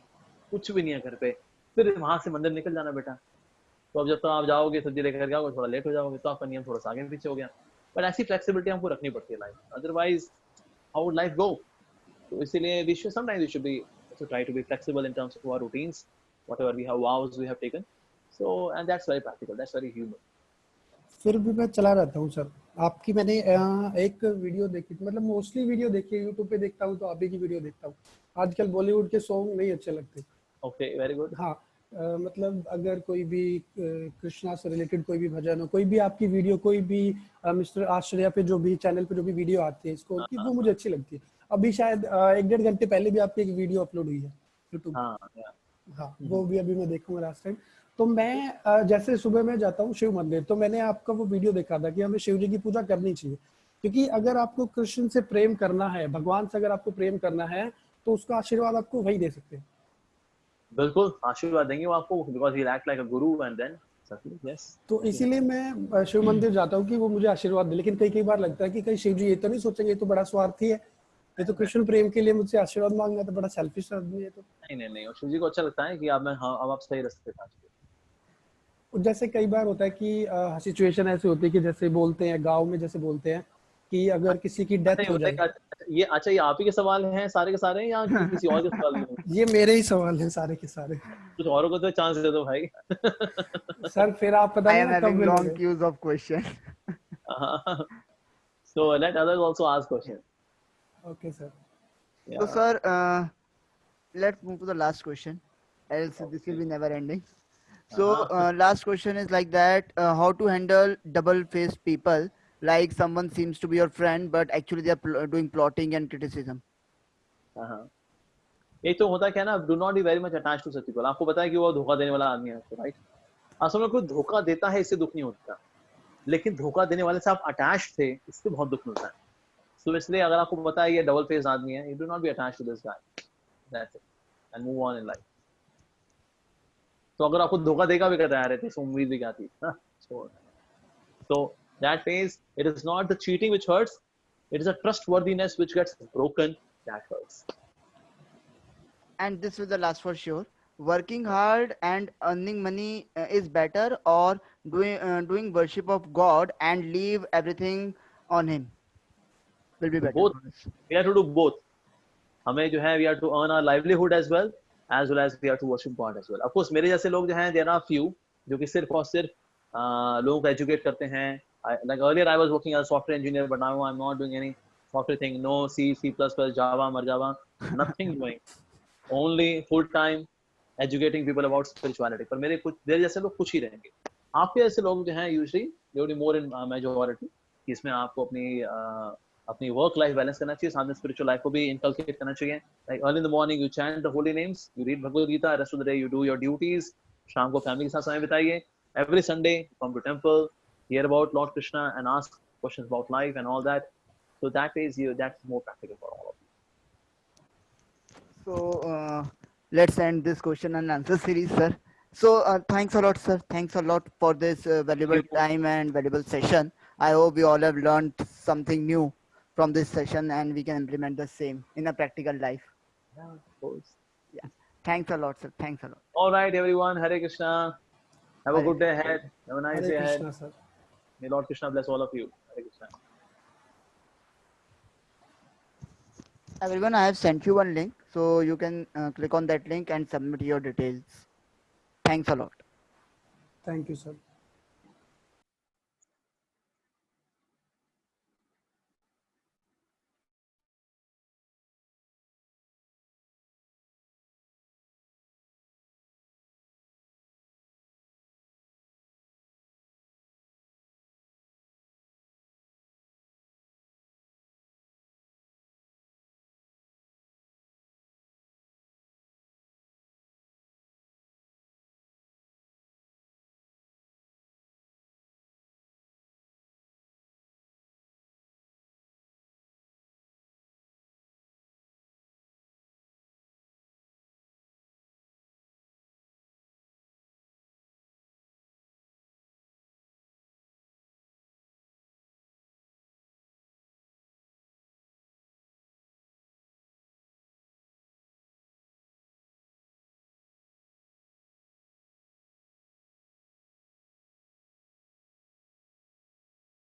कुछ भी नहीं है घर पे, फिर वहां से मंदिर निकल जाना बेटा. तो अब जब तक आप जाओगे सब्जी लेकर के आओगे थोड़ा लेट हो जाओगे, तो आपका नियम थोड़ा सा आगे पीछे हो गया. बट ऐसी फ्लेक्सिबिलिटी हमको रखनी पड़ती है life, otherwise how would life go. तो इसीलिए we should sometimes we should be also try to be flexible in terms of our routines, whatever we have vows we have taken. So and that's very practical, that's very human. फिर भी मैं चला रहता हूँ सर। आपकी मैंने एक वीडियो देखी थी, मतलब मोस्टली वीडियो देखी है, यूट्यूब पे देखता हूँ तो आप ही की वीडियो देखता हूँ। आजकल बॉलीवुड के सॉन्ग नहीं अच्छे लगते। Okay, very good. हाँ, मतलब अगर कोई भी कृष्णा से रिलेटेड कोई भी भजन हो, कोई भी आपकी वीडियो, कोई भी मिस्टर आश्रया पे जो भी चैनल पे जो भी वीडियो आती है इसको की, वो मुझे अच्छी लगती है। अभी शायद 1-1.5 घंटे पहले भी आपकी एक वीडियो अपलोड हुई है यूट्यूब पे। हाँ, yeah. हाँ, वो भी अभी मैं देखूंगा लास्ट टाइम। तो मैं जैसे सुबह में जाता हूँ शिव मंदिर, तो मैंने आपका वो वीडियो देखा था कि हमें शिव जी की पूजा करनी चाहिए, क्योंकि अगर आपको कृष्ण से प्रेम करना है, भगवान से अगर आपको प्रेम करना है, तो उसका आशीर्वाद आपको वही दे सकते हैं। बिल्कुल आशीर्वाद देंगे वो आपको, because he'll act like a guru and then certainly yes. तो इसीलिए मैं शिव मंदिर जाता हूँ कि वो मुझे आशीर्वाद दे। लेकिन कई बार लगता है कि कहीं शिव जी ये तो नहीं सोचेंगे ये तो बड़ा स्वार्थी है, ये तो कृष्ण प्रेम के लिए मुझसे आशीर्वाद मांग रहा है, तो बड़ा सेल्फिश आदमी है। तो नहीं, और शिव जी को अच्छा लगता है कि आप मैं हाँ अब आप सही रास्ते पे आ चुके जैसे कई बार होता है कि सिचुएशन ऐसी होती है कि जैसे बोलते हैं गांव में, जैसे बोलते हैं कि हैं. अगर किसी की अच्छा ये डेथ हो बताइए जाए। ये आप ही के सवाल हैं सारे के सारे, या किसी और के सवाल भी हैं? ये मेरे ही सवाल हैं सारे के सारे। कुछ औरों को तो चांस दे दो भाई. सर फिर आप पता I नहीं am ना कब having long मिलोगे। queues of questions. So let others also ask questions. Okay sir. So, Yeah. sir, let's move to the last question, else this will Okay. be never ending. So last question is like that: how to handle double-faced people? Like someone seems to be your friend, but actually they are doing plotting and criticism. हाँ, एक तो होता क्या है ना, do not be very much attach to such people. आपको पता है कि वो धोखा देने वाला आदमी है आपको, राइट? असल में कोई धोखा देता है इससे दुख नहीं होता, लेकिन धोखा देने वाले से आप अटैच थे इससे बहुत दुख मिलता है। सो इसलिए अगर आपको पता है ये डबल फेस आदमी है, you do not be attach to this guy, that's it, and move on in life. तो अगर आपको धोखा देगा भी कहता है तो उम्मीद भी क्या थी, so that means it is not the cheating which hurts, it is a trustworthiness which gets broken that hurts. And this is the last for sure: working hard and earning money is better, or doing worship of God and leave everything on Him will be better Both, for us. we have to do both. हमें जो है we have to earn our livelihood as well as we have to worship God as well. Of course मेरे जैसे लोग जो हैं there are few जो कि सिर्फ और सिर्फ लोगों को educate करते हैं. Like earlier I was working as a software engineer, but now I'm not doing any software thing. No C, C++, Java, Marjava, nothing doing. Only full time educating people about spirituality. पर मेरे जैसे लोग कुछ ही रहेंगे. आपके जैसे लोग जो हैं usually they would be more in majority. इसमें आपको अपनी वर्क लाइफ बैलेंस करना चाहिए, साथ में स्पिरिचुअल लाइफ को भी इनकलकेट करना चाहिए. Like early in the morning you chant the holy names, you read Bhagavad Gita, rest of the day you do your duties. शाम को फैमिली के साथ समय बिताइए. Every Sunday come to temple, hear about lord Krishna and ask questions about life and all that. So that is that's more practical for all of you. So let's end this question and answer series, sir. So thanks a lot, sir. Thanks a lot for this valuable time and valuable session. I hope we all have learned something new from this session and we can implement the same in a practical life. Yeah, of course. Yeah. Thanks a lot, sir. Thanks a lot. All right, everyone. Hare Krishna. Have a Hare good day ahead. Have a nice Hare day ahead. Krishna, sir. May Lord Krishna bless all of you. Hare Krishna. Everyone, I have sent you one link, so you can click on that link and submit your details. Thanks a lot. Thank you, sir.